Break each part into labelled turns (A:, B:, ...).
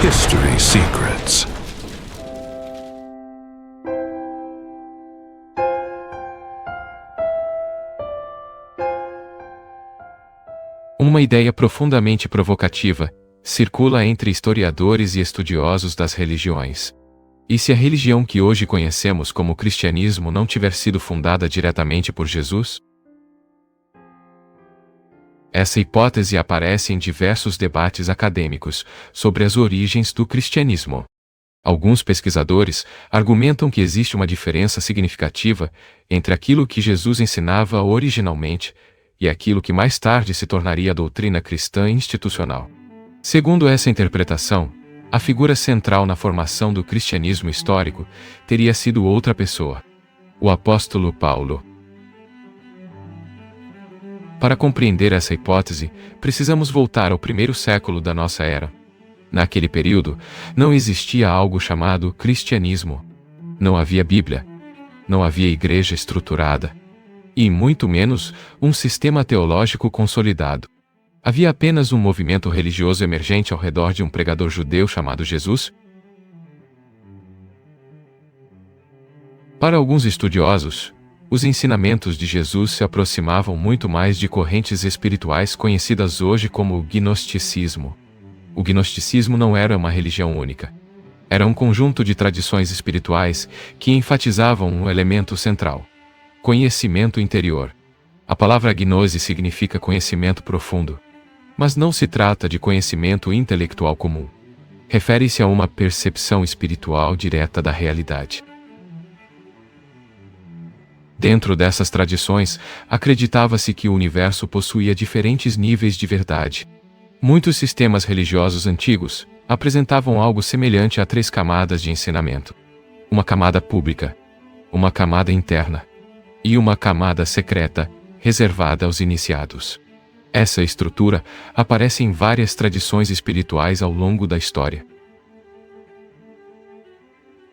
A: History Secrets.
B: Uma ideia profundamente provocativa circula entre historiadores e estudiosos das religiões. E se a religião que hoje conhecemos como cristianismo não tiver sido fundada diretamente por Jesus? Essa hipótese aparece em diversos debates acadêmicos sobre as origens do cristianismo. Alguns pesquisadores argumentam que existe uma diferença significativa entre aquilo que Jesus ensinava originalmente e aquilo que mais tarde se tornaria a doutrina cristã institucional. Segundo essa interpretação, a figura central na formação do cristianismo histórico teria sido outra pessoa: o apóstolo Paulo. Para compreender essa hipótese, precisamos voltar ao primeiro século da nossa era. Naquele período, não existia algo chamado cristianismo. Não havia Bíblia. Não havia igreja estruturada. E, muito menos, um sistema teológico consolidado. Havia apenas um movimento religioso emergente ao redor de um pregador judeu chamado Jesus. Para alguns estudiosos, os ensinamentos de Jesus se aproximavam muito mais de correntes espirituais conhecidas hoje como gnosticismo. O gnosticismo não era uma religião única. Era um conjunto de tradições espirituais que enfatizavam um elemento central: conhecimento interior. A palavra gnose significa conhecimento profundo. Mas não se trata de conhecimento intelectual comum. Refere-se a uma percepção espiritual direta da realidade. Dentro dessas tradições, acreditava-se que o universo possuía diferentes níveis de verdade. Muitos sistemas religiosos antigos apresentavam algo semelhante a 3 camadas de ensinamento: uma camada pública, uma camada interna e uma camada secreta, reservada aos iniciados. Essa estrutura aparece em várias tradições espirituais ao longo da história.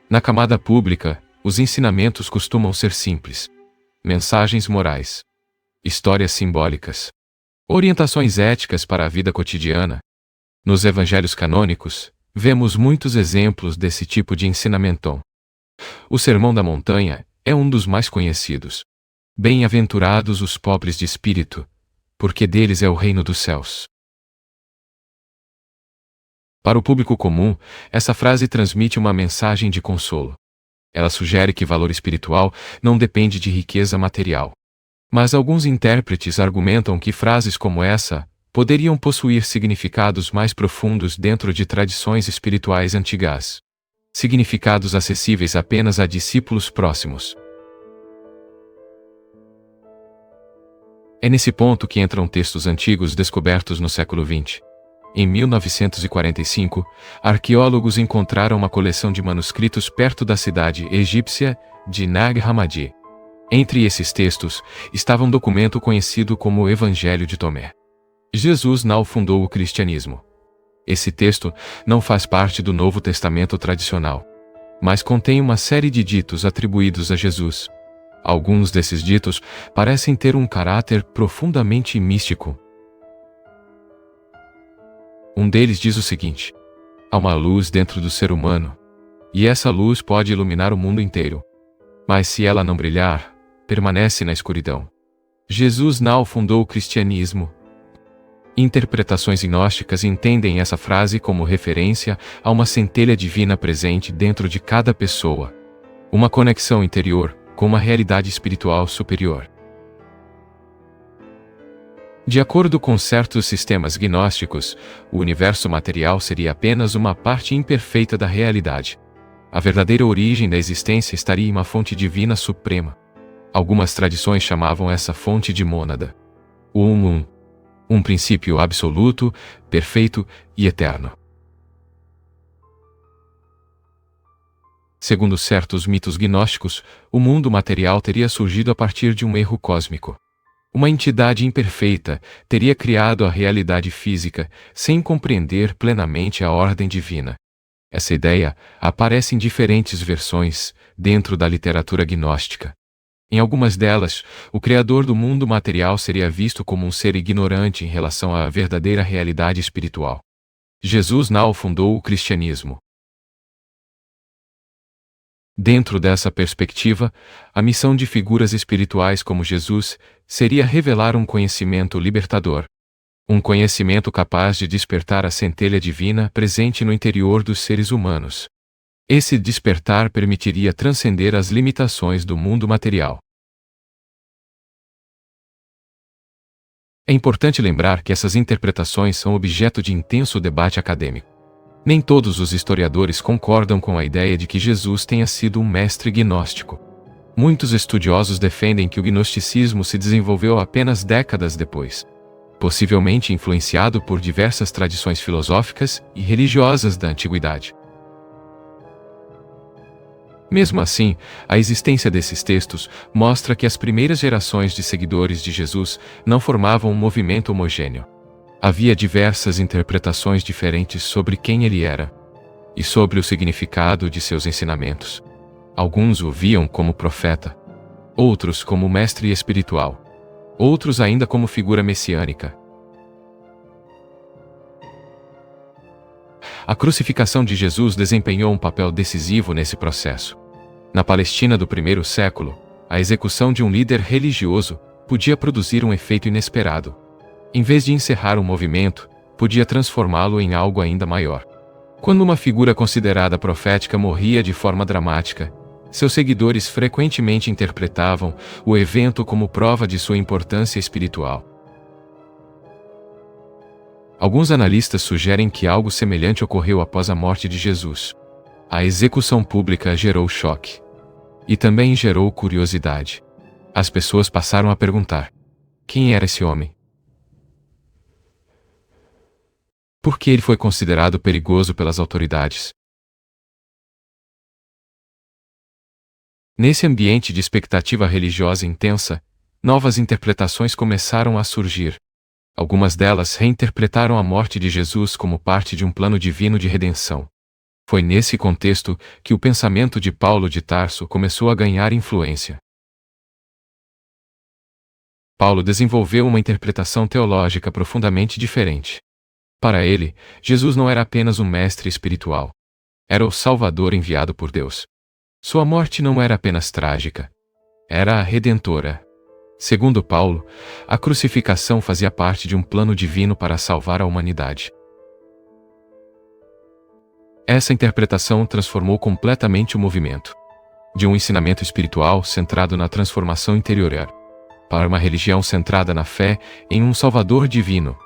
B: Na camada pública, os ensinamentos costumam ser simples: mensagens morais, histórias simbólicas, orientações éticas para a vida cotidiana. Nos evangelhos canônicos, vemos muitos exemplos desse tipo de ensinamento. O Sermão da Montanha é um dos mais conhecidos. Bem-aventurados os pobres de espírito, porque deles é o reino dos céus. Para o público comum, essa frase transmite uma mensagem de consolo. Ela sugere que valor espiritual não depende de riqueza material. Mas alguns intérpretes argumentam que frases como essa poderiam possuir significados mais profundos dentro de tradições espirituais antigas. Significados acessíveis apenas a discípulos próximos. É nesse ponto que entram textos antigos descobertos no século XX. Em 1945, arqueólogos encontraram uma coleção de manuscritos perto da cidade egípcia de Nag Hammadi. Entre esses textos, estava um documento conhecido como o Evangelho de Tomé. Jesus não fundou o cristianismo. Esse texto não faz parte do Novo Testamento tradicional, mas contém uma série de ditos atribuídos a Jesus. Alguns desses ditos parecem ter um caráter profundamente místico. Um deles diz o seguinte: há uma luz dentro do ser humano, e essa luz pode iluminar o mundo inteiro. Mas se ela não brilhar, permanece na escuridão. Jesus não fundou o cristianismo. Interpretações gnósticas entendem essa frase como referência a uma centelha divina presente dentro de cada pessoa. Uma conexão interior com uma realidade espiritual superior. De acordo com certos sistemas gnósticos, o universo material seria apenas uma parte imperfeita da realidade. A verdadeira origem da existência estaria em uma fonte divina suprema. Algumas tradições chamavam essa fonte de mônada. O um princípio absoluto, perfeito e eterno. Segundo certos mitos gnósticos, o mundo material teria surgido a partir de um erro cósmico. Uma entidade imperfeita teria criado a realidade física sem compreender plenamente a ordem divina. Essa ideia aparece em diferentes versões dentro da literatura gnóstica. Em algumas delas, o Criador do mundo material seria visto como um ser ignorante em relação à verdadeira realidade espiritual. Jesus não fundou o cristianismo. Dentro dessa perspectiva, a missão de figuras espirituais como Jesus seria revelar um conhecimento libertador. Um conhecimento capaz de despertar a centelha divina presente no interior dos seres humanos. Esse despertar permitiria transcender as limitações do mundo material. É importante lembrar que essas interpretações são objeto de intenso debate acadêmico. Nem todos os historiadores concordam com a ideia de que Jesus tenha sido um mestre gnóstico. Muitos estudiosos defendem que o gnosticismo se desenvolveu apenas décadas depois, possivelmente influenciado por diversas tradições filosóficas e religiosas da antiguidade. Mesmo assim, a existência desses textos mostra que as primeiras gerações de seguidores de Jesus não formavam um movimento homogêneo. Havia diversas interpretações diferentes sobre quem ele era e sobre o significado de seus ensinamentos. Alguns o viam como profeta, outros como mestre espiritual, outros ainda como figura messiânica. A crucificação de Jesus desempenhou um papel decisivo nesse processo. Na Palestina do primeiro século, a execução de um líder religioso podia produzir um efeito inesperado. Em vez de encerrar um movimento, podia transformá-lo em algo ainda maior. Quando uma figura considerada profética morria de forma dramática, seus seguidores frequentemente interpretavam o evento como prova de sua importância espiritual. Alguns analistas sugerem que algo semelhante ocorreu após a morte de Jesus. A execução pública gerou choque. E também gerou curiosidade. As pessoas passaram a perguntar: quem era esse homem? Por que ele foi considerado perigoso pelas autoridades? Nesse ambiente de expectativa religiosa intensa, novas interpretações começaram a surgir. Algumas delas reinterpretaram a morte de Jesus como parte de um plano divino de redenção. Foi nesse contexto que o pensamento de Paulo de Tarso começou a ganhar influência. Paulo desenvolveu uma interpretação teológica profundamente diferente. Para ele, Jesus não era apenas um mestre espiritual. Era o Salvador enviado por Deus. Sua morte não era apenas trágica. Era a redentora. Segundo Paulo, a crucificação fazia parte de um plano divino para salvar a humanidade. Essa interpretação transformou completamente o movimento. De um ensinamento espiritual centrado na transformação interior, para uma religião centrada na fé em um Salvador divino.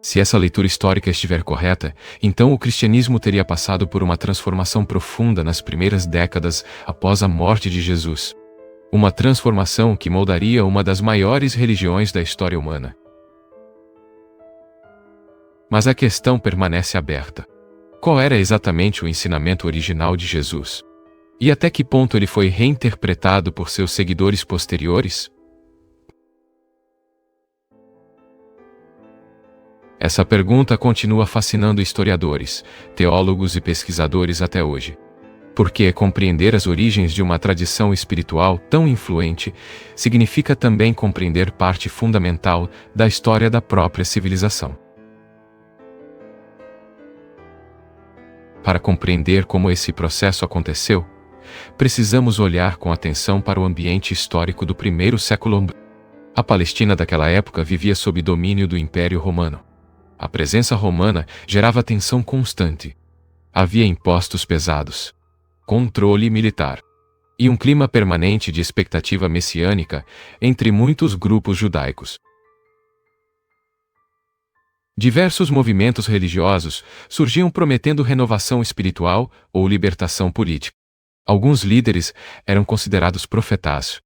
B: Se essa leitura histórica estiver correta, então o cristianismo teria passado por uma transformação profunda nas primeiras décadas após a morte de Jesus. Uma transformação que moldaria uma das maiores religiões da história humana. Mas a questão permanece aberta. Qual era exatamente o ensinamento original de Jesus? E até que ponto ele foi reinterpretado por seus seguidores posteriores? Essa pergunta continua fascinando historiadores, teólogos e pesquisadores até hoje. Porque compreender as origens de uma tradição espiritual tão influente significa também compreender parte fundamental da história da própria civilização. Para compreender como esse processo aconteceu, precisamos olhar com atenção para o ambiente histórico do primeiro século. A Palestina daquela época vivia sob domínio do Império Romano. A presença romana gerava tensão constante. Havia impostos pesados, controle militar e um clima permanente de expectativa messiânica entre muitos grupos judaicos. Diversos movimentos religiosos surgiam prometendo renovação espiritual ou libertação política. Alguns líderes eram considerados profetas.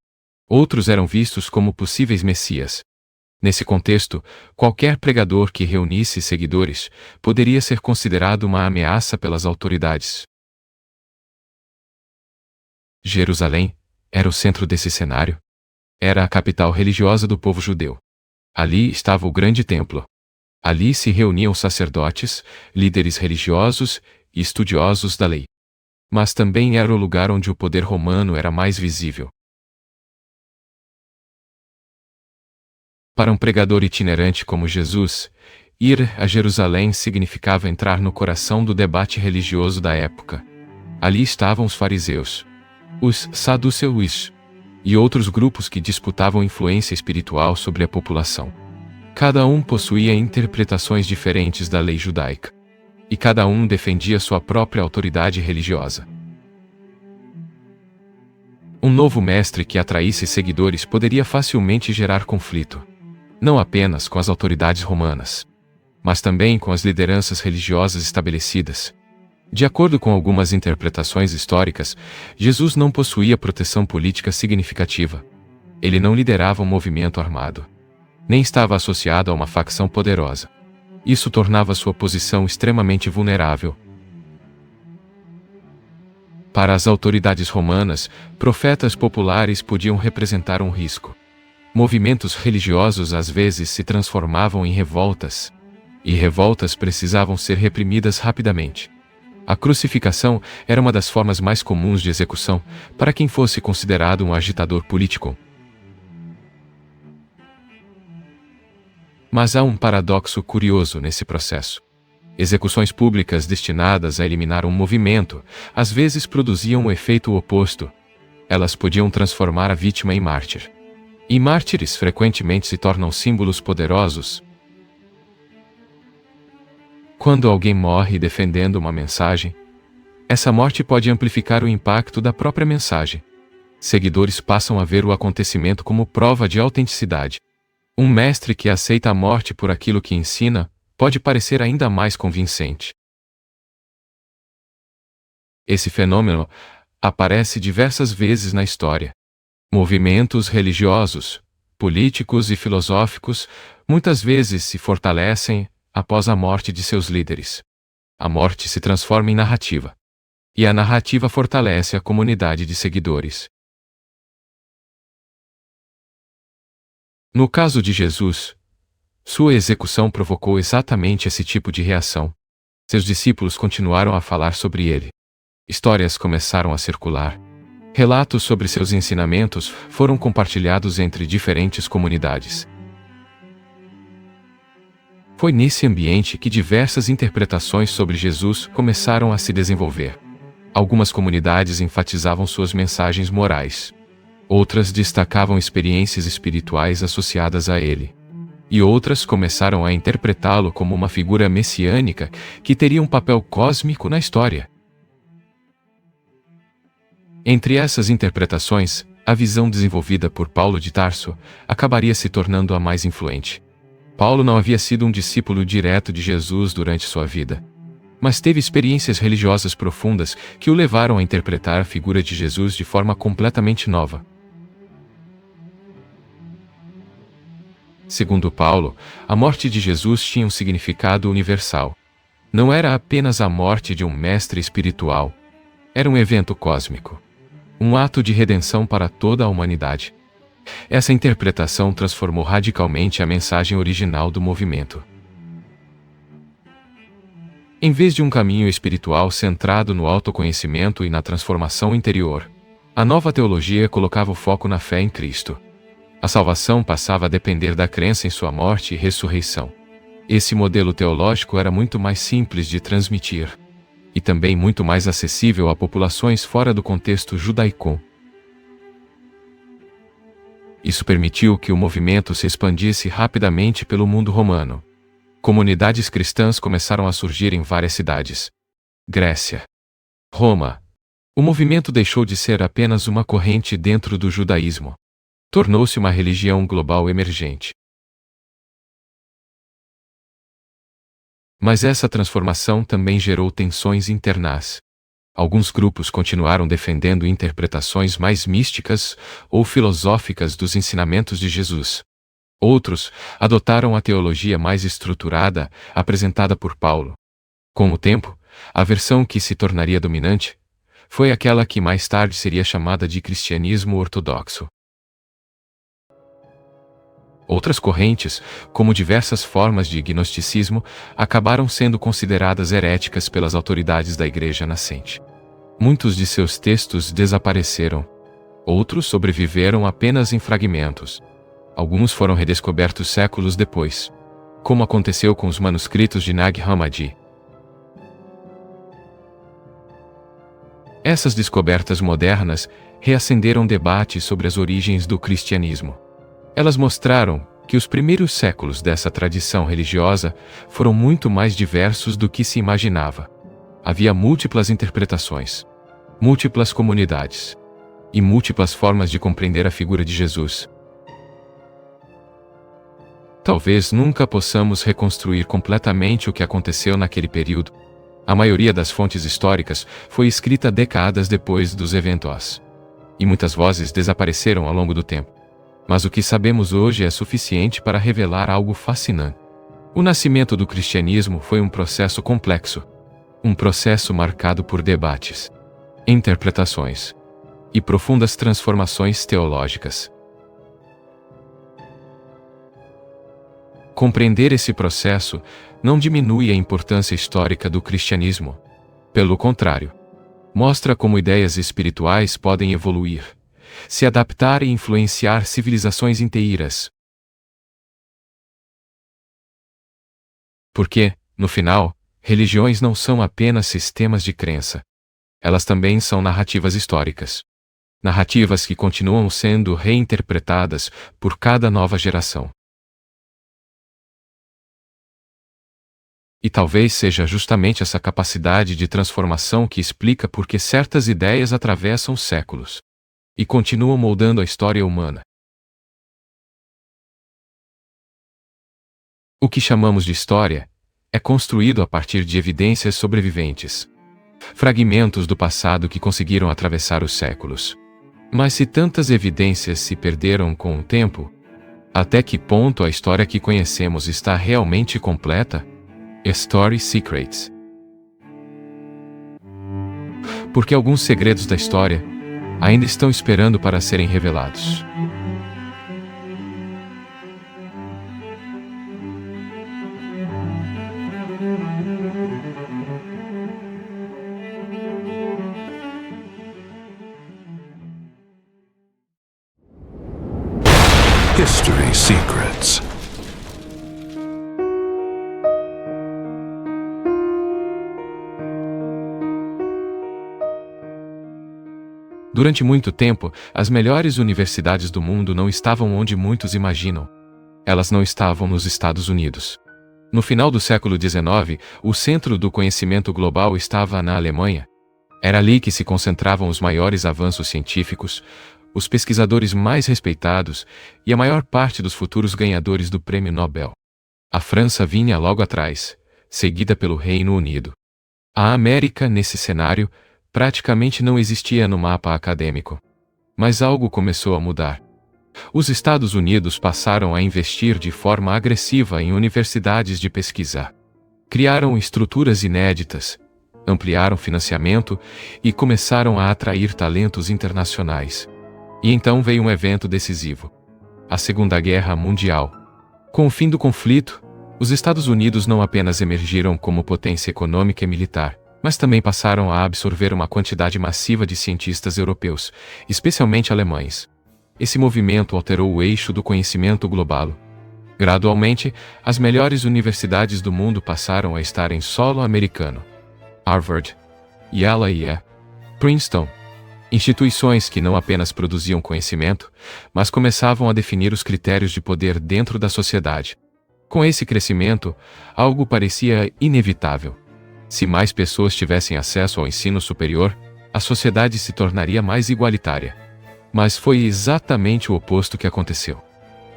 B: Outros eram vistos como possíveis messias. Nesse contexto, qualquer pregador que reunisse seguidores poderia ser considerado uma ameaça pelas autoridades. Jerusalém era o centro desse cenário. Era a capital religiosa do povo judeu. Ali estava o grande templo. Ali se reuniam sacerdotes, líderes religiosos e estudiosos da lei. Mas também era o lugar onde o poder romano era mais visível. Para um pregador itinerante como Jesus, ir a Jerusalém significava entrar no coração do debate religioso da época. Ali estavam os fariseus, os saduceus e outros grupos que disputavam influência espiritual sobre a população. Cada um possuía interpretações diferentes da lei judaica, e cada um defendia sua própria autoridade religiosa. Um novo mestre que atraísse seguidores poderia facilmente gerar conflito, não apenas com as autoridades romanas, mas também com as lideranças religiosas estabelecidas. De acordo com algumas interpretações históricas, Jesus não possuía proteção política significativa. Ele não liderava um movimento armado, nem estava associado a uma facção poderosa. Isso tornava sua posição extremamente vulnerável. Para as autoridades romanas, profetas populares podiam representar um risco. Movimentos religiosos às vezes se transformavam em revoltas, e revoltas precisavam ser reprimidas rapidamente. A crucificação era uma das formas mais comuns de execução para quem fosse considerado um agitador político. Mas há um paradoxo curioso nesse processo. Execuções públicas destinadas a eliminar um movimento, às vezes produziam o efeito oposto. Elas podiam transformar a vítima em mártir. E mártires frequentemente se tornam símbolos poderosos. Quando alguém morre defendendo uma mensagem, essa morte pode amplificar o impacto da própria mensagem. Seguidores passam a ver o acontecimento como prova de autenticidade. Um mestre que aceita a morte por aquilo que ensina pode parecer ainda mais convincente. Esse fenômeno aparece diversas vezes na história. Movimentos religiosos, políticos e filosóficos muitas vezes se fortalecem após a morte de seus líderes. A morte se transforma em narrativa, e a narrativa fortalece a comunidade de seguidores. No caso de Jesus, sua execução provocou exatamente esse tipo de reação. Seus discípulos continuaram a falar sobre ele. Histórias começaram a circular. Relatos sobre seus ensinamentos foram compartilhados entre diferentes comunidades. Foi nesse ambiente que diversas interpretações sobre Jesus começaram a se desenvolver. Algumas comunidades enfatizavam suas mensagens morais. Outras destacavam experiências espirituais associadas a ele. E outras começaram a interpretá-lo como uma figura messiânica que teria um papel cósmico na história. Entre essas interpretações, a visão desenvolvida por Paulo de Tarso acabaria se tornando a mais influente. Paulo não havia sido um discípulo direto de Jesus durante sua vida, mas teve experiências religiosas profundas que o levaram a interpretar a figura de Jesus de forma completamente nova. Segundo Paulo, a morte de Jesus tinha um significado universal. Não era apenas a morte de um mestre espiritual. Era um evento cósmico. Um ato de redenção para toda a humanidade. Essa interpretação transformou radicalmente a mensagem original do movimento. Em vez de um caminho espiritual centrado no autoconhecimento e na transformação interior, a nova teologia colocava o foco na fé em Cristo. A salvação passava a depender da crença em sua morte e ressurreição. Esse modelo teológico era muito mais simples de transmitir, e também muito mais acessível a populações fora do contexto judaico. Isso permitiu que o movimento se expandisse rapidamente pelo mundo romano. Comunidades cristãs começaram a surgir em várias cidades. Grécia, Roma. O movimento deixou de ser apenas uma corrente dentro do judaísmo. Tornou-se uma religião global emergente. Mas essa transformação também gerou tensões internas. Alguns grupos continuaram defendendo interpretações mais místicas ou filosóficas dos ensinamentos de Jesus. Outros adotaram a teologia mais estruturada apresentada por Paulo. Com o tempo, a versão que se tornaria dominante foi aquela que mais tarde seria chamada de cristianismo ortodoxo. Outras correntes, como diversas formas de gnosticismo, acabaram sendo consideradas heréticas pelas autoridades da Igreja nascente. Muitos de seus textos desapareceram. Outros sobreviveram apenas em fragmentos. Alguns foram redescobertos séculos depois, como aconteceu com os manuscritos de Nag Hammadi. Essas descobertas modernas reacenderam debates sobre as origens do cristianismo. Elas mostraram que os primeiros séculos dessa tradição religiosa foram muito mais diversos do que se imaginava. Havia múltiplas interpretações, múltiplas comunidades e múltiplas formas de compreender a figura de Jesus. Talvez nunca possamos reconstruir completamente o que aconteceu naquele período. A maioria das fontes históricas foi escrita décadas depois dos eventos, e muitas vozes desapareceram ao longo do tempo. Mas o que sabemos hoje é suficiente para revelar algo fascinante. O nascimento do cristianismo foi um processo complexo, um processo marcado por debates, interpretações e profundas transformações teológicas. Compreender esse processo não diminui a importância histórica do cristianismo. Pelo contrário, mostra como ideias espirituais podem evoluir, se adaptar e influenciar civilizações inteiras. Porque, no final, religiões não são apenas sistemas de crença. Elas também são narrativas históricas. Narrativas que continuam sendo reinterpretadas por cada nova geração. E talvez seja justamente essa capacidade de transformação que explica por que certas ideias atravessam séculos e continuam moldando a história humana. O que chamamos de história é construído a partir de evidências sobreviventes, fragmentos do passado que conseguiram atravessar os séculos. Mas se tantas evidências se perderam com o tempo, até que ponto a história que conhecemos está realmente completa? Story Secrets. Porque alguns segredos da história ainda estão esperando para serem revelados.
A: History Secrets.
B: Durante muito tempo, as melhores universidades do mundo não estavam onde muitos imaginam. Elas não estavam nos Estados Unidos. No final do século XIX, o centro do conhecimento global estava na Alemanha. Era ali que se concentravam os maiores avanços científicos, os pesquisadores mais respeitados e a maior parte dos futuros ganhadores do Prêmio Nobel. A França vinha logo atrás, seguida pelo Reino Unido. A América, nesse cenário, praticamente não existia no mapa acadêmico. Mas algo começou a mudar. Os Estados Unidos passaram a investir de forma agressiva em universidades de pesquisa. Criaram estruturas inéditas, ampliaram financiamento e começaram a atrair talentos internacionais. E então veio um evento decisivo: a Segunda Guerra Mundial. Com o fim do conflito, os Estados Unidos não apenas emergiram como potência econômica e militar, mas também passaram a absorver uma quantidade massiva de cientistas europeus, especialmente alemães. Esse movimento alterou o eixo do conhecimento global. Gradualmente, as melhores universidades do mundo passaram a estar em solo americano. Harvard, Yale e Princeton. Instituições que não apenas produziam conhecimento, mas começavam a definir os critérios de poder dentro da sociedade. Com esse crescimento, algo parecia inevitável. Se mais pessoas tivessem acesso ao ensino superior, a sociedade se tornaria mais igualitária. Mas foi exatamente o oposto que aconteceu.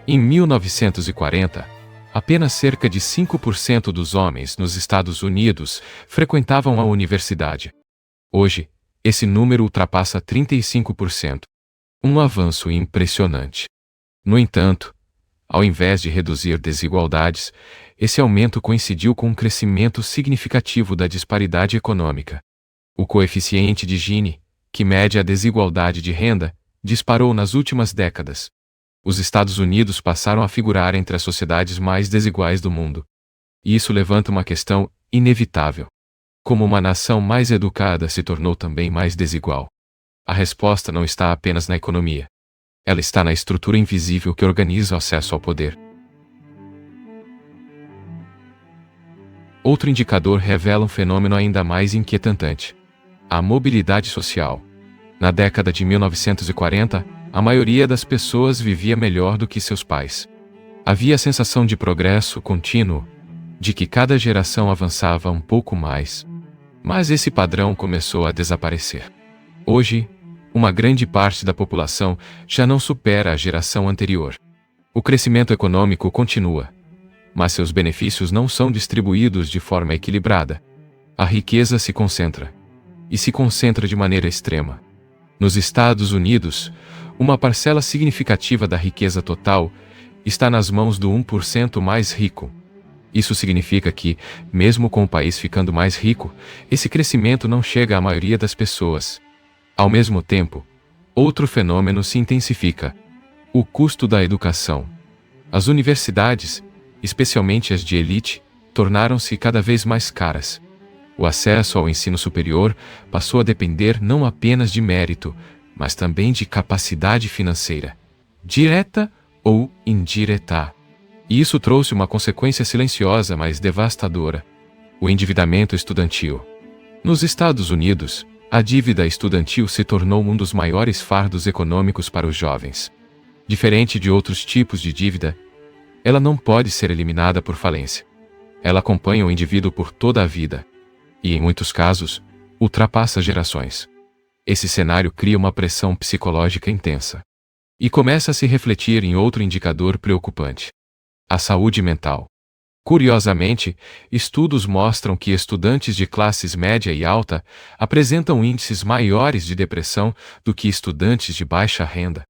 B: Em 1940, apenas cerca de 5% dos homens nos Estados Unidos frequentavam a universidade. Hoje, esse número ultrapassa 35%. Um avanço impressionante. No entanto, ao invés de reduzir desigualdades, esse aumento coincidiu com um crescimento significativo da disparidade econômica. O coeficiente de Gini, que mede a desigualdade de renda, disparou nas últimas décadas. Os Estados Unidos passaram a figurar entre as sociedades mais desiguais do mundo. E isso levanta uma questão inevitável: como uma nação mais educada se tornou também mais desigual? A resposta não está apenas na economia. Ela está na estrutura invisível que organiza o acesso ao poder. Outro indicador revela um fenômeno ainda mais inquietante: a mobilidade social. Na década de 1940, a maioria das pessoas vivia melhor do que seus pais. Havia a sensação de progresso contínuo, de que cada geração avançava um pouco mais. Mas esse padrão começou a desaparecer. Hoje, uma grande parte da população já não supera a geração anterior. O crescimento econômico continua, mas seus benefícios não são distribuídos de forma equilibrada. A riqueza se concentra, e se concentra de maneira extrema. Nos Estados Unidos, uma parcela significativa da riqueza total está nas mãos do 1% mais rico. Isso significa que, mesmo com o país ficando mais rico, esse crescimento não chega à maioria das pessoas. Ao mesmo tempo, outro fenômeno se intensifica: o custo da educação. As universidades, especialmente as de elite, tornaram-se cada vez mais caras. O acesso ao ensino superior passou a depender não apenas de mérito, mas também de capacidade financeira, direta ou indireta. E isso trouxe uma consequência silenciosa, mas devastadora: o endividamento estudantil. Nos Estados Unidos, a dívida estudantil se tornou um dos maiores fardos econômicos para os jovens. Diferente de outros tipos de dívida, ela não pode ser eliminada por falência. Ela acompanha o indivíduo por toda a vida. E, em muitos casos, ultrapassa gerações. Esse cenário cria uma pressão psicológica intensa. E começa a se refletir em outro indicador preocupante: a saúde mental. Curiosamente, estudos mostram que estudantes de classes média e alta apresentam índices maiores de depressão do que estudantes de baixa renda.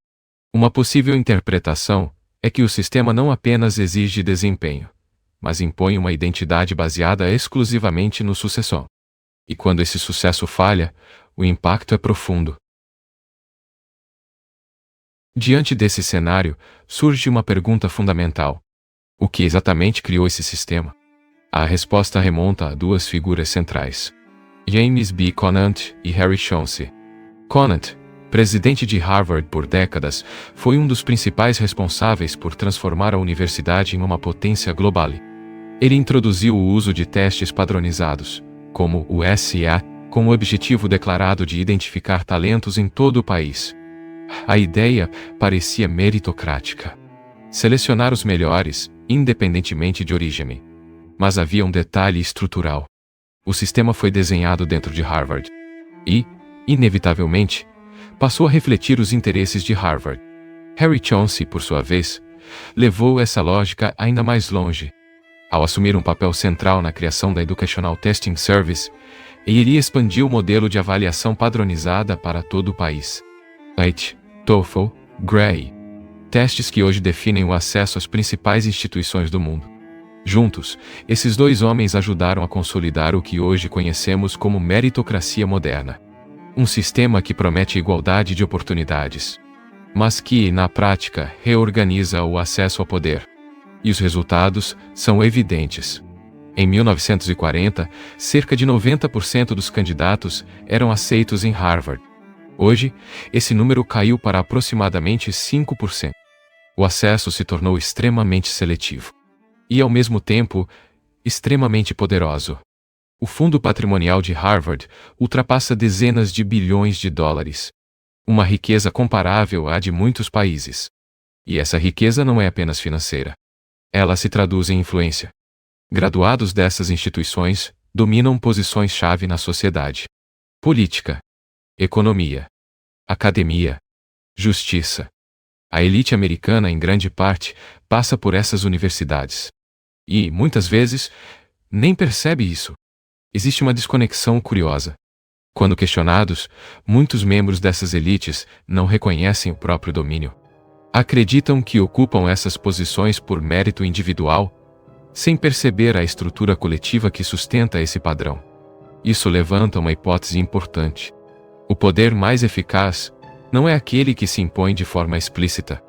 B: Uma possível interpretação é que o sistema não apenas exige desempenho, mas impõe uma identidade baseada exclusivamente no sucesso. E quando esse sucesso falha, o impacto é profundo. Diante desse cenário, surge uma pergunta fundamental: o que exatamente criou esse sistema? A resposta remonta a duas figuras centrais: James B. Conant e Harry Chauncey. Conant, presidente de Harvard por décadas, foi um dos principais responsáveis por transformar a universidade em uma potência global. Ele introduziu o uso de testes padronizados, como o SEA, com o objetivo declarado de identificar talentos em todo o país. A ideia parecia meritocrática: selecionar os melhores, independentemente de origem. Mas havia um detalhe estrutural. O sistema foi desenhado dentro de Harvard. E, inevitavelmente, passou a refletir os interesses de Harvard. Harry Chauncey, por sua vez, levou essa lógica ainda mais longe. Ao assumir um papel central na criação da Educational Testing Service, ele expandiu o modelo de avaliação padronizada para todo o país. IELTS, TOEFL, GRE. Testes que hoje definem o acesso às principais instituições do mundo. Juntos, esses dois homens ajudaram a consolidar o que hoje conhecemos como meritocracia moderna. Um sistema que promete igualdade de oportunidades, mas que, na prática, reorganiza o acesso ao poder. E os resultados são evidentes. Em 1940, cerca de 90% dos candidatos eram aceitos em Harvard. Hoje, esse número caiu para aproximadamente 5%. O acesso se tornou extremamente seletivo. E, ao mesmo tempo, extremamente poderoso. O fundo patrimonial de Harvard ultrapassa dezenas de bilhões de dólares. Uma riqueza comparável à de muitos países. E essa riqueza não é apenas financeira. Ela se traduz em influência. Graduados dessas instituições dominam posições-chave na sociedade. Política, economia, academia, justiça. A elite americana, em grande parte, passa por essas universidades. E, muitas vezes, nem percebe isso. Existe uma desconexão curiosa. Quando questionados, muitos membros dessas elites não reconhecem o próprio domínio. Acreditam que ocupam essas posições por mérito individual, sem perceber a estrutura coletiva que sustenta esse padrão. Isso levanta uma hipótese importante. O poder mais eficaz não é aquele que se impõe de forma explícita.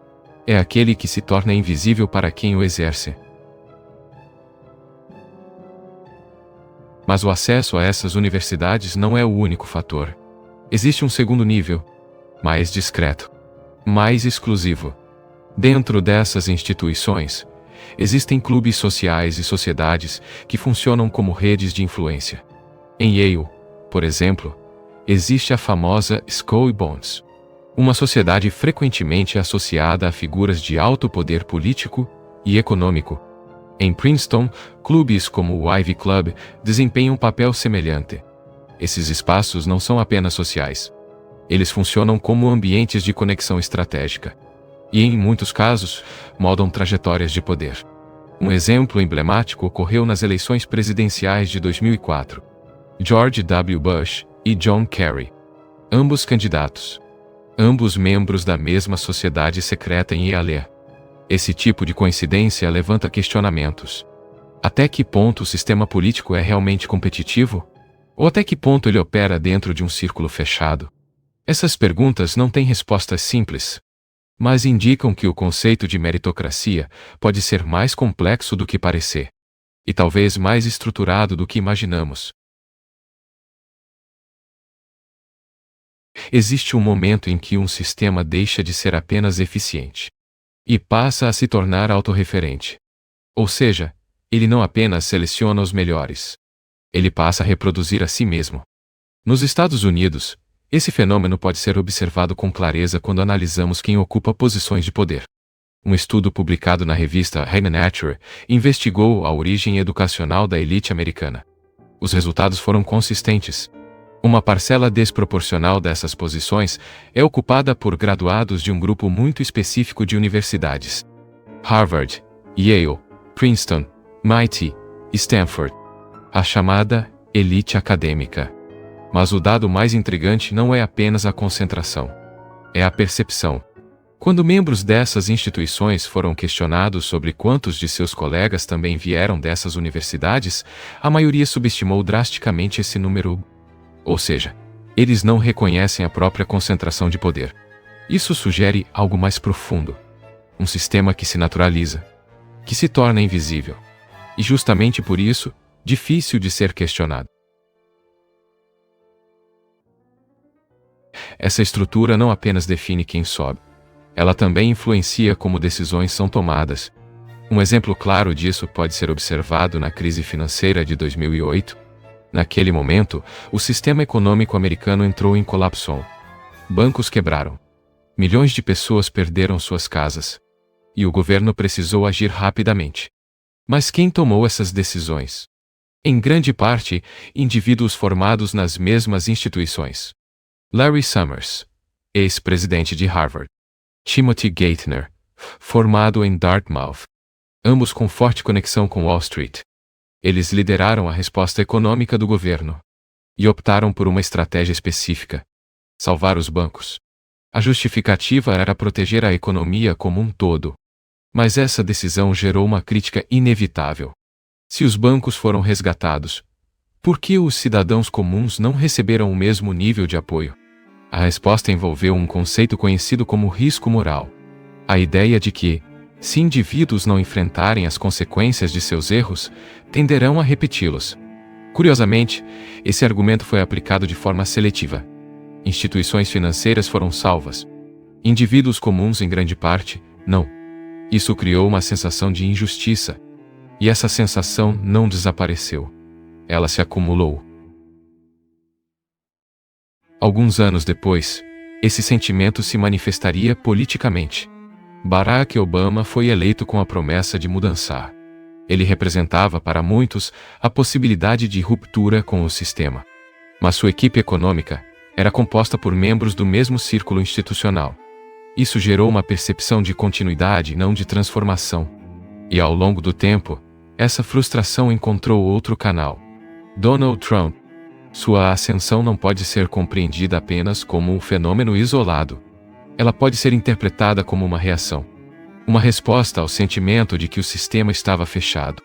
B: É aquele que se torna invisível para quem o exerce. Mas o acesso a essas universidades não é o único fator. Existe um segundo nível, mais discreto. mais exclusivo. Dentro dessas instituições, existem clubes sociais e sociedades que funcionam como redes de influência. Em Yale, por exemplo, existe a famosa Skull Bonds, uma sociedade frequentemente associada a figuras de alto poder político e econômico. Em Princeton, clubes como o Ivy Club desempenham um papel semelhante. Esses espaços não são apenas sociais. Eles funcionam como ambientes de conexão estratégica. E, em muitos casos, moldam trajetórias de poder. Um exemplo emblemático ocorreu nas eleições presidenciais de 2004. George W. Bush e John Kerry. Ambos candidatos. Ambos membros da mesma sociedade secreta em Yale. Esse tipo de coincidência levanta questionamentos. Até que ponto o sistema político é realmente competitivo? Ou até que ponto ele opera dentro de um círculo fechado? Essas perguntas não têm respostas simples, mas indicam que o conceito de meritocracia pode ser mais complexo do que parecer, e talvez mais estruturado do que imaginamos. Existe um momento em que um sistema deixa de ser apenas eficiente e passa a se tornar autorreferente. Ou seja, ele não apenas seleciona os melhores, ele passa a reproduzir a si mesmo. Nos Estados Unidos, esse fenômeno pode ser observado com clareza quando analisamos quem ocupa posições de poder. Um estudo publicado na revista Human Nature investigou a origem educacional da elite americana. Os resultados foram consistentes. Uma parcela desproporcional dessas posições é ocupada por graduados de um grupo muito específico de universidades: Harvard, Yale, Princeton, MIT, Stanford. A chamada elite acadêmica. Mas o dado mais intrigante não é apenas a concentração. É a percepção. Quando membros dessas instituições foram questionados sobre quantos de seus colegas também vieram dessas universidades, a maioria subestimou drasticamente esse número. Ou seja, eles não reconhecem a própria concentração de poder. Isso sugere algo mais profundo. Um sistema que se naturaliza, que se torna invisível. E justamente por isso, difícil de ser questionado. Essa estrutura não apenas define quem sobe, ela também influencia como decisões são tomadas. Um exemplo claro disso pode ser observado na crise financeira de 2008. Naquele momento, o sistema econômico americano entrou em colapso. Bancos quebraram. Milhões de pessoas perderam suas casas. E o governo precisou agir rapidamente. Mas quem tomou essas decisões? Em grande parte, indivíduos formados nas mesmas instituições. Larry Summers, ex-presidente de Harvard. Timothy Geithner, formado em Dartmouth. Ambos com forte conexão com Wall Street. Eles lideraram a resposta econômica do governo e optaram por uma estratégia específica: salvar os bancos. A justificativa era proteger a economia como um todo. Mas essa decisão gerou uma crítica inevitável. Se os bancos foram resgatados, por que os cidadãos comuns não receberam o mesmo nível de apoio? A resposta envolveu um conceito conhecido como risco moral. A ideia de que, se indivíduos não enfrentarem as consequências de seus erros, tenderão a repeti-los. Curiosamente, esse argumento foi aplicado de forma seletiva. Instituições financeiras foram salvas. Indivíduos comuns, em grande parte, não. Isso criou uma sensação de injustiça. E essa sensação não desapareceu. Ela se acumulou. Alguns anos depois, esse sentimento se manifestaria politicamente. Barack Obama foi eleito com a promessa de mudança. Ele representava para muitos a possibilidade de ruptura com o sistema. Mas sua equipe econômica era composta por membros do mesmo círculo institucional. Isso gerou uma percepção de continuidade, não de transformação. E ao longo do tempo, essa frustração encontrou outro canal. Donald Trump. Sua ascensão não pode ser compreendida apenas como um fenômeno isolado. Ela pode ser interpretada como uma reação. Uma resposta ao sentimento de que o sistema estava fechado.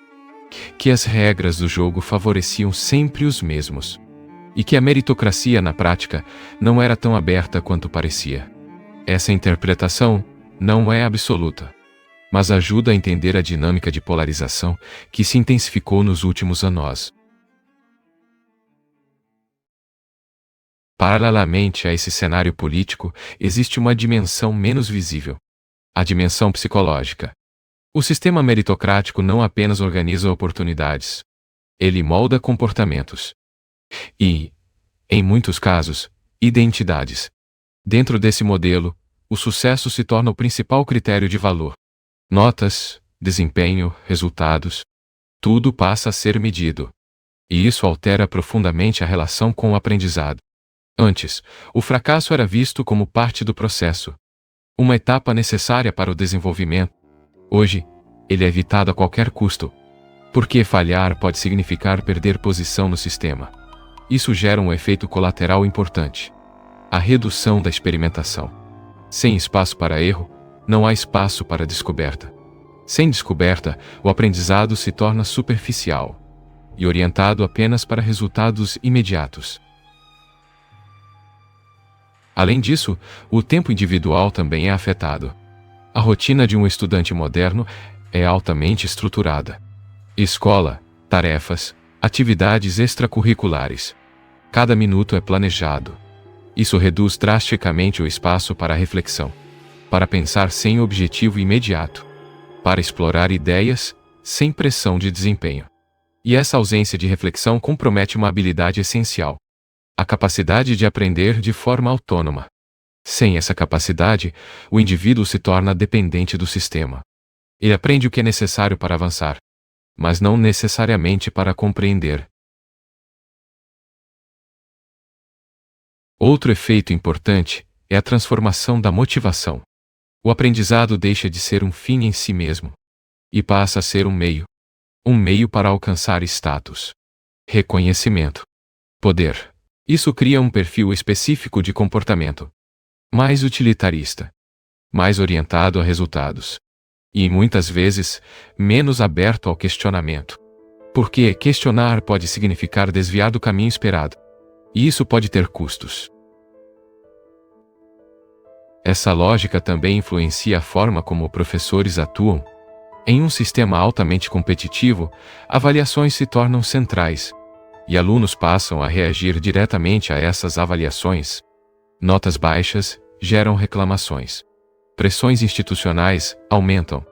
B: Que as regras do jogo favoreciam sempre os mesmos. E que a meritocracia, na prática, não era tão aberta quanto parecia. Essa interpretação não é absoluta, mas ajuda a entender a dinâmica de polarização que se intensificou nos últimos anos. Paralelamente a esse cenário político, existe uma dimensão menos visível: a dimensão psicológica. O sistema meritocrático não apenas organiza oportunidades, ele molda comportamentos e, em muitos casos, identidades. Dentro desse modelo, o sucesso se torna o principal critério de valor. Notas, desempenho, resultados, tudo passa a ser medido. E isso altera profundamente a relação com o aprendizado. Antes, o fracasso era visto como parte do processo, uma etapa necessária para o desenvolvimento. Hoje, ele é evitado a qualquer custo, porque falhar pode significar perder posição no sistema. Isso gera um efeito colateral importante: a redução da experimentação. Sem espaço para erro, não há espaço para descoberta. Sem descoberta, o aprendizado se torna superficial e orientado apenas para resultados imediatos. Além disso, o tempo individual também é afetado. A rotina de um estudante moderno é altamente estruturada. Escola, tarefas, atividades extracurriculares. Cada minuto é planejado. Isso reduz drasticamente o espaço para a reflexão, para pensar sem objetivo imediato, para explorar ideias sem pressão de desempenho. E essa ausência de reflexão compromete uma habilidade essencial: a capacidade de aprender de forma autônoma. Sem essa capacidade, o indivíduo se torna dependente do sistema. Ele aprende o que é necessário para avançar, mas não necessariamente para compreender. Outro efeito importante é a transformação da motivação. O aprendizado deixa de ser um fim em si mesmo e passa a ser um meio para alcançar status, reconhecimento, poder. Isso cria um perfil específico de comportamento, mais utilitarista, mais orientado a resultados, e muitas vezes menos aberto ao questionamento. Porque questionar pode significar desviar do caminho esperado, e isso pode ter custos. Essa lógica também influencia a forma como professores atuam. Em um sistema altamente competitivo, avaliações se tornam centrais, e alunos passam a reagir diretamente a essas avaliações. Notas baixas geram reclamações. Pressões institucionais aumentam.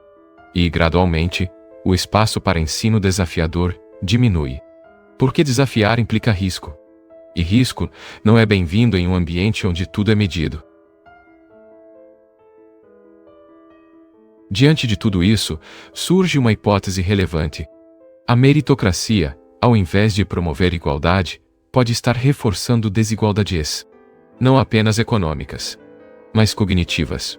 B: E, gradualmente, o espaço para ensino desafiador diminui. Porque desafiar implica risco. E risco não é bem-vindo em um ambiente onde tudo é medido. Diante de tudo isso, surge uma hipótese relevante. A meritocracia, ao invés de promover igualdade, pode estar reforçando desigualdades, não apenas econômicas, mas cognitivas.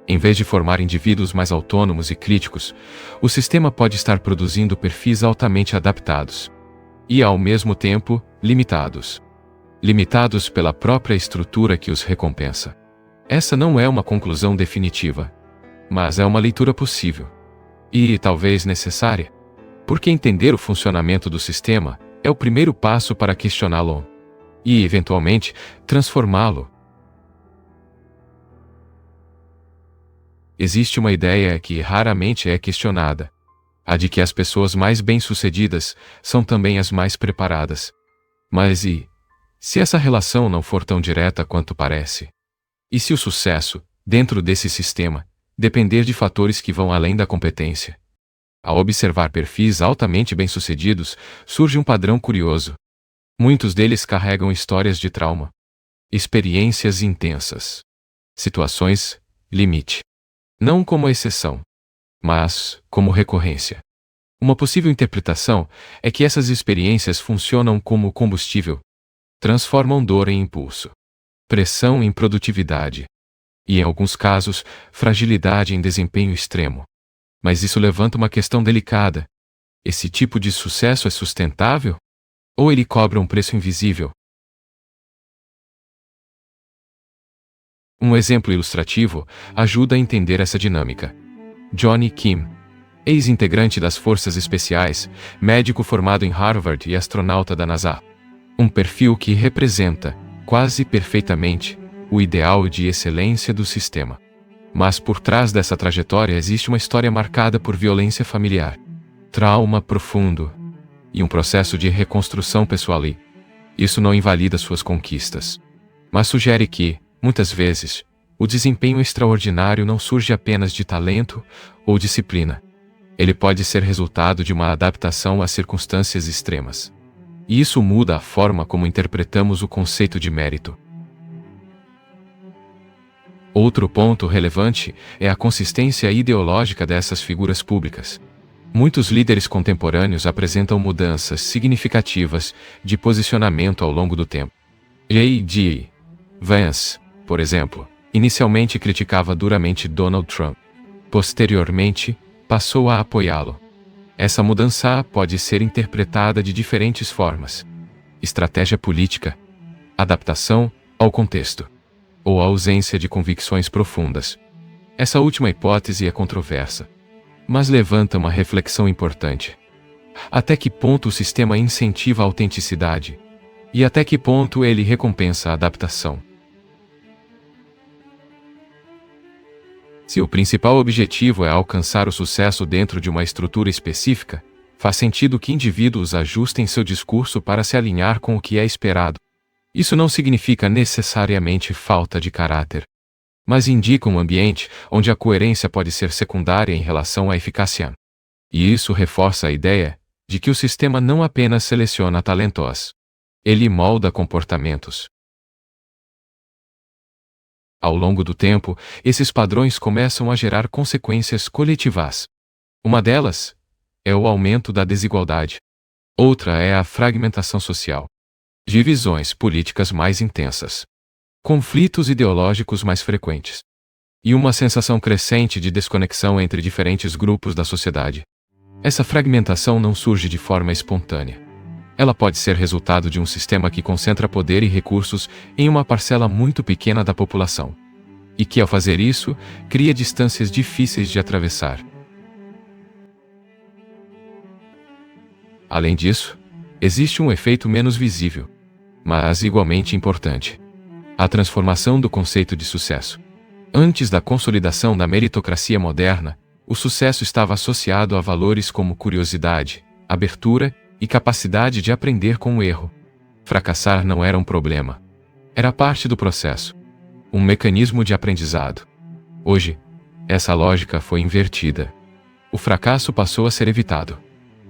B: Em vez de formar indivíduos mais autônomos e críticos, o sistema pode estar produzindo perfis altamente adaptados e, ao mesmo tempo, limitados. Limitados pela própria estrutura que os recompensa. Essa não é uma conclusão definitiva, mas é uma leitura possível e talvez necessária, porque entender o funcionamento do sistema é o primeiro passo para questioná-lo e, eventualmente, transformá-lo. Existe uma ideia que raramente é questionada: a de que as pessoas mais bem-sucedidas são também as mais preparadas. Mas e se essa relação não for tão direta quanto parece? E se o sucesso, dentro desse sistema, depender de fatores que vão além da competência? Ao observar perfis altamente bem-sucedidos, surge um padrão curioso. Muitos deles carregam histórias de trauma, experiências intensas, situações limite. Não como exceção, mas como recorrência. Uma possível interpretação é que essas experiências funcionam como combustível, transformam dor em impulso, pressão em produtividade e, em alguns casos, fragilidade em desempenho extremo. Mas isso levanta uma questão delicada. Esse tipo de sucesso é sustentável? Ou ele cobra um preço invisível? Um exemplo ilustrativo ajuda a entender essa dinâmica. Johnny Kim, ex-integrante das Forças Especiais, médico formado em Harvard e astronauta da NASA. Um perfil que representa, quase perfeitamente, o ideal de excelência do sistema. Mas por trás dessa trajetória existe uma história marcada por violência familiar, trauma profundo e um processo de reconstrução pessoal. Isso não invalida suas conquistas. mas sugere que, muitas vezes, o desempenho extraordinário não surge apenas de talento ou disciplina. Ele pode ser resultado de uma adaptação às circunstâncias extremas. E isso muda a forma como interpretamos o conceito de mérito. Outro ponto relevante é a consistência ideológica dessas figuras públicas. Muitos líderes contemporâneos apresentam mudanças significativas de posicionamento ao longo do tempo. J.D. Vance, por exemplo, inicialmente criticava duramente Donald Trump. Posteriormente, passou a apoiá-lo. Essa mudança pode ser interpretada de diferentes formas: estratégia política, adaptação ao contexto, ou ausência de convicções profundas. Essa última hipótese é controversa, mas levanta uma reflexão importante. Até que ponto o sistema incentiva a autenticidade? E até que ponto ele recompensa a adaptação? Se o principal objetivo é alcançar o sucesso dentro de uma estrutura específica, faz sentido que indivíduos ajustem seu discurso para se alinhar com o que é esperado. Isso não significa necessariamente falta de caráter, mas indica um ambiente onde a coerência pode ser secundária em relação à eficácia. E isso reforça a ideia de que o sistema não apenas seleciona talentos, ele molda comportamentos. Ao longo do tempo, esses padrões começam a gerar consequências coletivas. Uma delas é o aumento da desigualdade. Outra é a fragmentação social. Divisões políticas mais intensas. Conflitos ideológicos mais frequentes. E uma sensação crescente de desconexão entre diferentes grupos da sociedade. Essa fragmentação não surge de forma espontânea. Ela pode ser resultado de um sistema que concentra poder e recursos em uma parcela muito pequena da população. E que, ao fazer isso, cria distâncias difíceis de atravessar. Além disso, existe um efeito menos visível, mas igualmente importante: a transformação do conceito de sucesso. Antes da consolidação da meritocracia moderna, o sucesso estava associado a valores como curiosidade, abertura e capacidade de aprender com o erro. Fracassar não era um problema. Era parte do processo. Um mecanismo de aprendizado. Hoje, essa lógica foi invertida. O fracasso passou a ser evitado,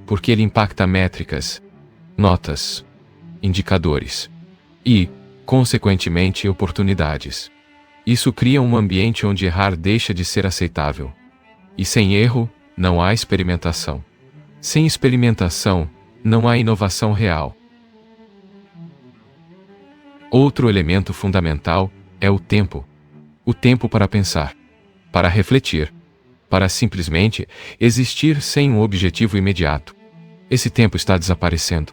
B: porque ele impacta métricas, notas, indicadores e, consequentemente, oportunidades. Isso cria um ambiente onde errar deixa de ser aceitável. E sem erro, não há experimentação. Sem experimentação, não há inovação real. Outro elemento fundamental é o tempo. O tempo para pensar, para refletir, para simplesmente existir sem um objetivo imediato. Esse tempo está desaparecendo.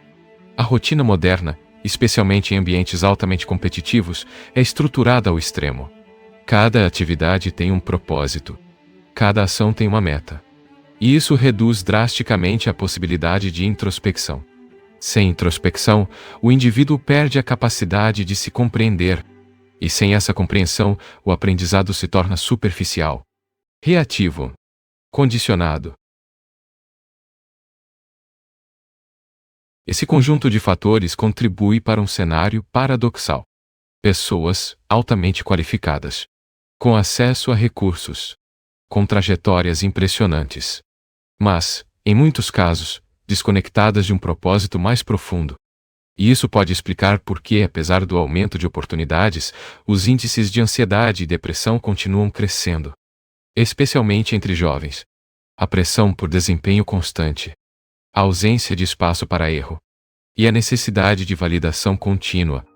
B: A rotina moderna, especialmente em ambientes altamente competitivos, é estruturada ao extremo. Cada atividade tem um propósito. Cada ação tem uma meta. E isso reduz drasticamente a possibilidade de introspecção. Sem introspecção, o indivíduo perde a capacidade de se compreender. E sem essa compreensão, o aprendizado se torna superficial, reativo, condicionado. Esse conjunto de fatores contribui para um cenário paradoxal. Pessoas altamente qualificadas, com acesso a recursos, com trajetórias impressionantes, mas, em muitos casos, desconectadas de um propósito mais profundo. E isso pode explicar por que, apesar do aumento de oportunidades, os índices de ansiedade e depressão continuam crescendo, especialmente entre jovens. A pressão por desempenho constante, a ausência de espaço para erro e a necessidade de validação contínua.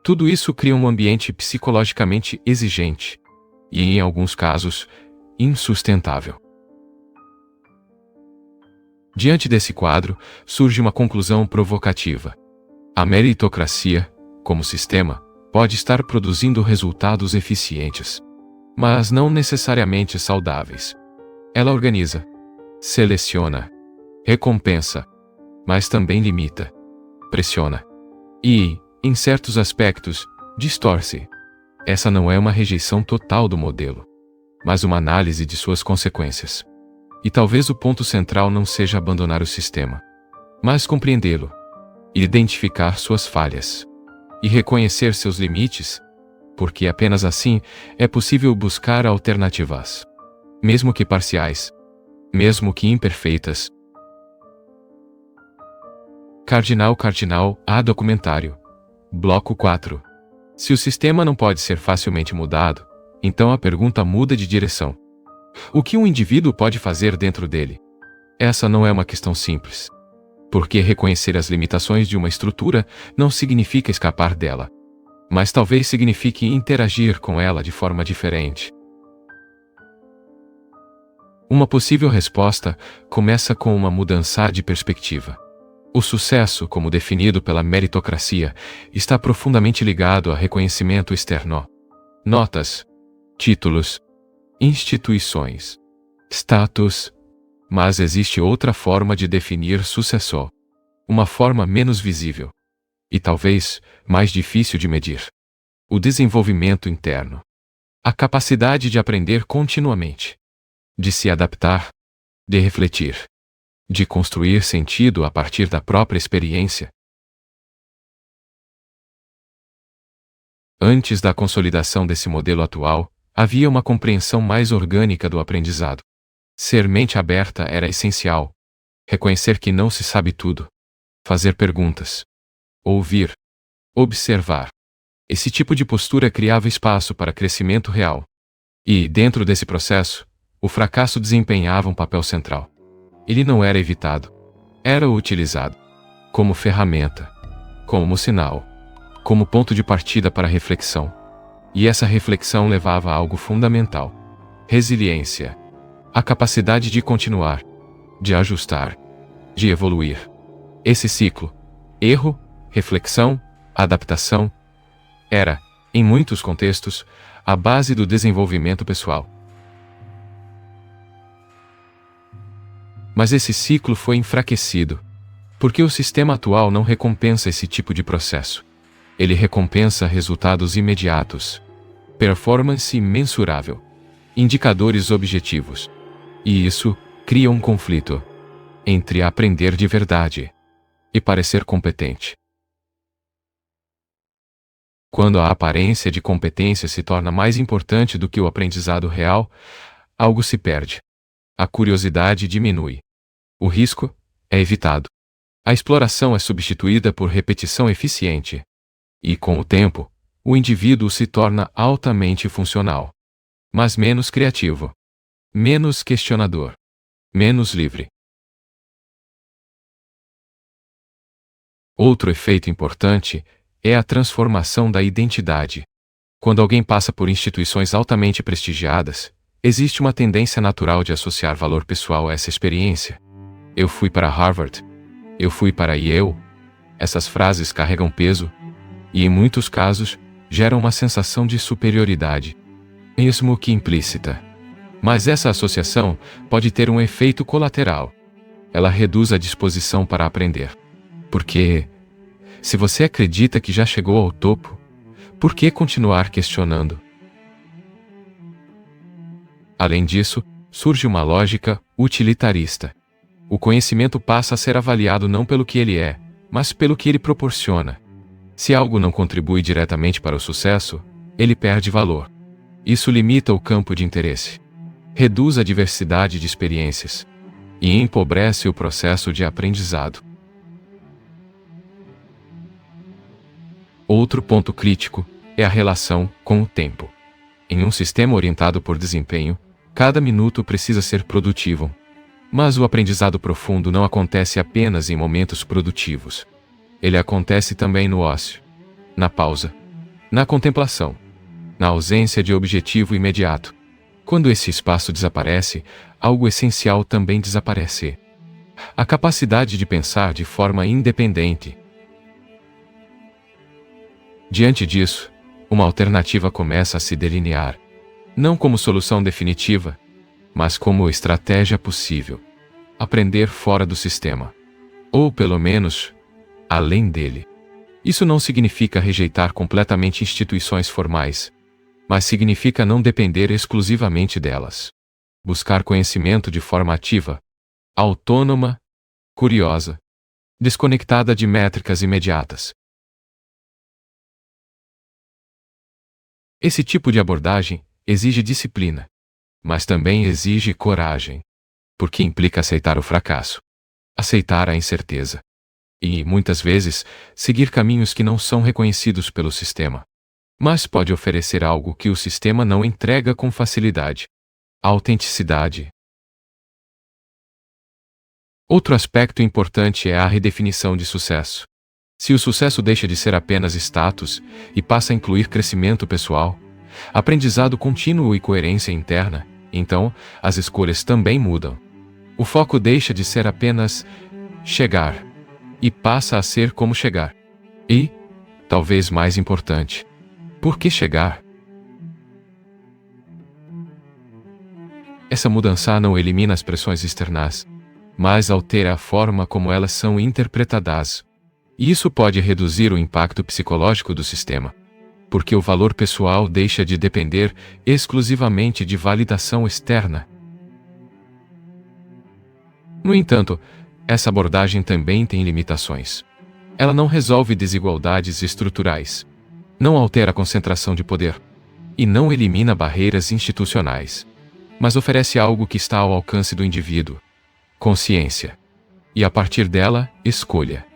B: Tudo isso cria um ambiente psicologicamente exigente e, em alguns casos, insustentável. Diante desse quadro, surge uma conclusão provocativa. A meritocracia, como sistema, pode estar produzindo resultados eficientes, mas não necessariamente saudáveis. Ela organiza, seleciona, recompensa, mas também limita, pressiona e, em certos aspectos, distorce. Essa não é uma rejeição total do modelo, mas uma análise de suas consequências. E talvez o ponto central não seja abandonar o sistema, mas compreendê-lo, identificar suas falhas e reconhecer seus limites, porque apenas assim é possível buscar alternativas, mesmo que parciais, mesmo que imperfeitas. Cardinal A documentário. Bloco 4. Se o sistema não pode ser facilmente mudado, então a pergunta muda de direção. O que um indivíduo pode fazer dentro dele? Essa não é uma questão simples. Porque reconhecer as limitações de uma estrutura não significa escapar dela, mas talvez signifique interagir com ela de forma diferente. Uma possível resposta começa com uma mudança de perspectiva. O sucesso, como definido pela meritocracia, está profundamente ligado a reconhecimento externo. Notas, títulos, instituições, status. Mas existe outra forma de definir sucesso. Uma forma menos visível. E talvez mais difícil de medir. O desenvolvimento interno. A capacidade de aprender continuamente. De se adaptar. De refletir. De construir sentido a partir da própria experiência. Antes da consolidação desse modelo atual, havia uma compreensão mais orgânica do aprendizado. Ser mente aberta era essencial. Reconhecer que não se sabe tudo. Fazer perguntas. Ouvir. Observar. Esse tipo de postura criava espaço para crescimento real. E, dentro desse processo, o fracasso desempenhava um papel central. Ele não era evitado. Era utilizado. Como ferramenta. Como sinal. Como ponto de partida para a reflexão. E essa reflexão levava a algo fundamental. Resiliência. A capacidade de continuar. De ajustar. De evoluir. Esse ciclo. Erro, reflexão, adaptação. Era, em muitos contextos, a base do desenvolvimento pessoal. Mas esse ciclo foi enfraquecido. Porque o sistema atual não recompensa esse tipo de processo. Ele recompensa resultados imediatos. Performance mensurável. Indicadores objetivos. E isso cria um conflito entre aprender de verdade e parecer competente. Quando a aparência de competência se torna mais importante do que o aprendizado real, algo se perde. A curiosidade diminui. O risco é evitado. A exploração é substituída por repetição eficiente. E, com o tempo, o indivíduo se torna altamente funcional, mas menos criativo, menos questionador, menos livre. Outro efeito importante é a transformação da identidade. Quando alguém passa por instituições altamente prestigiadas, existe uma tendência natural de associar valor pessoal a essa experiência. Eu fui para Harvard. Eu fui para Yale. Essas frases carregam peso e, em muitos casos, geram uma sensação de superioridade, mesmo que implícita. Mas essa associação pode ter um efeito colateral. Ela reduz a disposição para aprender. Porque, se você acredita que já chegou ao topo, por que continuar questionando? Além disso, surge uma lógica utilitarista. O conhecimento passa a ser avaliado não pelo que ele é, mas pelo que ele proporciona. Se algo não contribui diretamente para o sucesso, ele perde valor. Isso limita o campo de interesse, reduz a diversidade de experiências e empobrece o processo de aprendizado. Outro ponto crítico é a relação com o tempo. Em um sistema orientado por desempenho, cada minuto precisa ser produtivo. Mas o aprendizado profundo não acontece apenas em momentos produtivos. Ele acontece também no ócio, na pausa, na contemplação, na ausência de objetivo imediato. Quando esse espaço desaparece, algo essencial também desaparece. A capacidade de pensar de forma independente. Diante disso, uma alternativa começa a se delinear. Não como solução definitiva, mas como estratégia possível. Aprender fora do sistema. Ou, pelo menos, além dele. Isso não significa rejeitar completamente instituições formais, mas significa não depender exclusivamente delas. Buscar conhecimento de forma ativa, autônoma, curiosa, desconectada de métricas imediatas. Esse tipo de abordagem exige disciplina, mas também exige coragem, porque implica aceitar o fracasso, aceitar a incerteza e, muitas vezes, seguir caminhos que não são reconhecidos pelo sistema. Mas pode oferecer algo que o sistema não entrega com facilidade: a autenticidade. Outro aspecto importante é a redefinição de sucesso. Se o sucesso deixa de ser apenas status e passa a incluir crescimento pessoal, aprendizado contínuo e coerência interna, então as escolhas também mudam. O foco deixa de ser apenas chegar e passa a ser como chegar. E, talvez mais importante, por que chegar? Essa mudança não elimina as pressões externas, mas altera a forma como elas são interpretadas. E isso pode reduzir o impacto psicológico do sistema, porque o valor pessoal deixa de depender exclusivamente de validação externa. No entanto, essa abordagem também tem limitações. Ela não resolve desigualdades estruturais, não altera a concentração de poder e não elimina barreiras institucionais, mas oferece algo que está ao alcance do indivíduo: consciência. E a partir dela, escolha.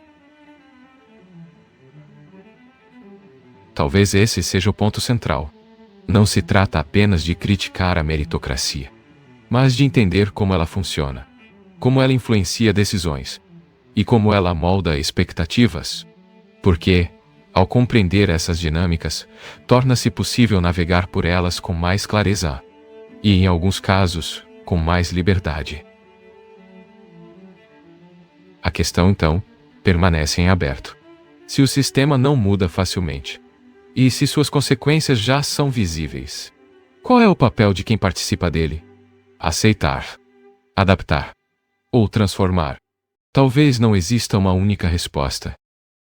B: Talvez esse seja o ponto central. Não se trata apenas de criticar a meritocracia, mas de entender como ela funciona, como ela influencia decisões e como ela molda expectativas. Porque, ao compreender essas dinâmicas, torna-se possível navegar por elas com mais clareza e, em alguns casos, com mais liberdade. A questão, então, permanece em aberto. Se o sistema não muda facilmente, e se suas consequências já são visíveis, qual é o papel de quem participa dele? Aceitar, adaptar ou transformar? Talvez não exista uma única resposta,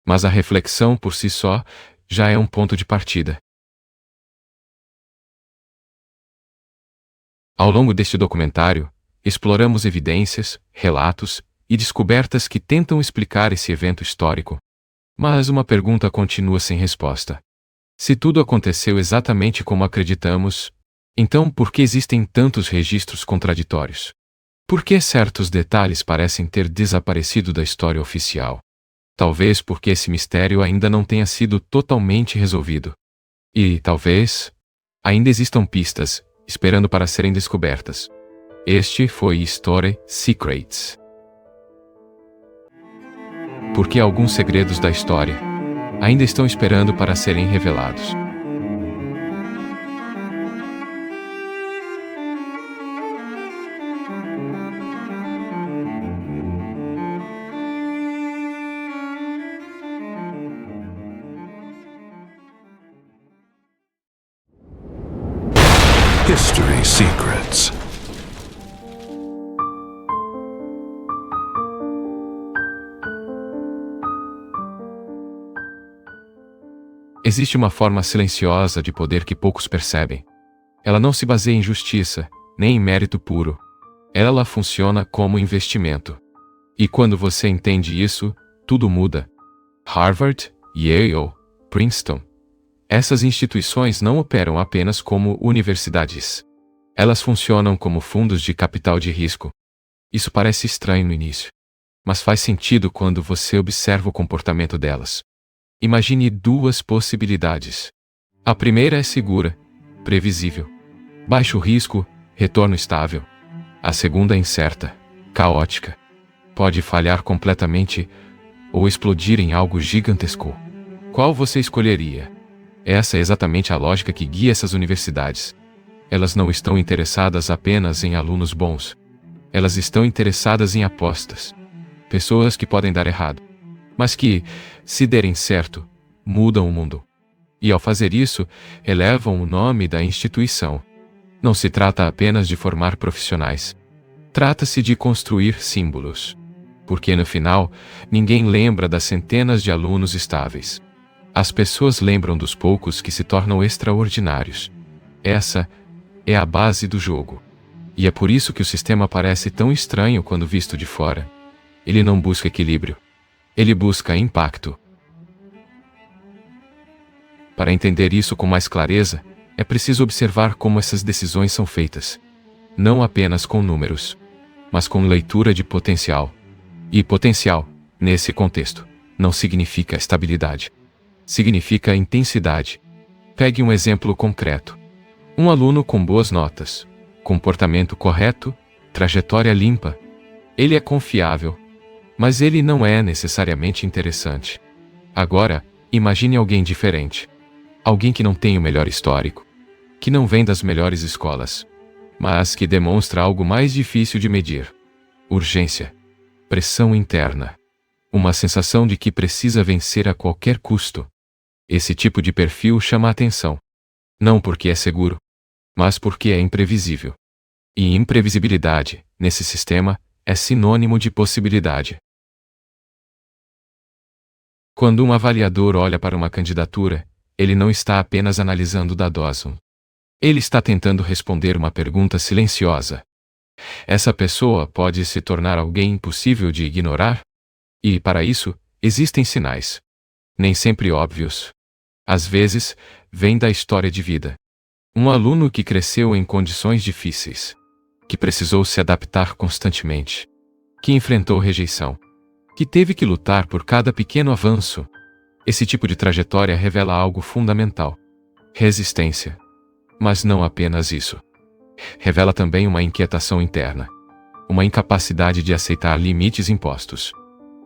B: mas a reflexão por si só já é um ponto de partida. Ao longo deste documentário, exploramos evidências, relatos e descobertas que tentam explicar esse evento histórico. Mas uma pergunta continua sem resposta. Se tudo aconteceu exatamente como acreditamos, então por que existem tantos registros contraditórios? Por que certos detalhes parecem ter desaparecido da história oficial? Talvez porque esse mistério ainda não tenha sido totalmente resolvido. E, talvez, ainda existam pistas, esperando para serem descobertas. Este foi History Secrets. Porque alguns segredos da história ainda estão esperando para serem revelados.
A: History Secrets.
B: Existe uma forma silenciosa de poder que poucos percebem. Ela não se baseia em justiça, nem em mérito puro. Ela funciona como investimento. E quando você entende isso, tudo muda. Harvard, Yale, Princeton. Essas instituições não operam apenas como universidades. Elas funcionam como fundos de capital de risco. Isso parece estranho no início, mas faz sentido quando você observa o comportamento delas. Imagine duas possibilidades. A primeira é segura, previsível. Baixo risco, retorno estável. A segunda é incerta, caótica. Pode falhar completamente ou explodir em algo gigantesco. Qual você escolheria? Essa é exatamente a lógica que guia essas universidades. Elas não estão interessadas apenas em alunos bons. Elas estão interessadas em apostas. Pessoas que podem dar errado, mas que, se derem certo, mudam o mundo. E ao fazer isso, elevam o nome da instituição. Não se trata apenas de formar profissionais. Trata-se de construir símbolos. Porque no final, ninguém lembra das centenas de alunos estáveis. As pessoas lembram dos poucos que se tornam extraordinários. Essa é a base do jogo. E é por isso que o sistema parece tão estranho quando visto de fora. Ele não busca equilíbrio. Ele busca impacto. Para entender isso com mais clareza, É preciso observar como essas decisões são feitas. Não apenas com números, mas com leitura de potencial. E potencial, nesse contexto, não significa estabilidade. Significa intensidade. Pegue um exemplo concreto. Um aluno com boas notas, comportamento correto, trajetória limpa. Ele é confiável, mas ele não é necessariamente interessante. Agora, imagine alguém diferente. Alguém que não tem o melhor histórico, que não vem das melhores escolas, mas que demonstra algo mais difícil de medir: urgência, pressão interna, uma sensação de que precisa vencer a qualquer custo. Esse tipo de perfil chama a atenção. Não porque é seguro, mas porque é imprevisível. E imprevisibilidade, nesse sistema, é sinônimo de possibilidade. Quando um avaliador olha para uma candidatura, ele não está apenas analisando dados. Ele está tentando responder uma pergunta silenciosa. Essa pessoa pode se tornar alguém impossível de ignorar? E, para isso, existem sinais. Nem sempre óbvios. Às vezes, vem da história de vida. Um aluno que cresceu em condições difíceis, que precisou se adaptar constantemente, que enfrentou rejeição, que teve que lutar por cada pequeno avanço. Esse tipo de trajetória revela algo fundamental: resistência. Mas não apenas isso. Revela também uma inquietação interna, uma incapacidade de aceitar limites impostos.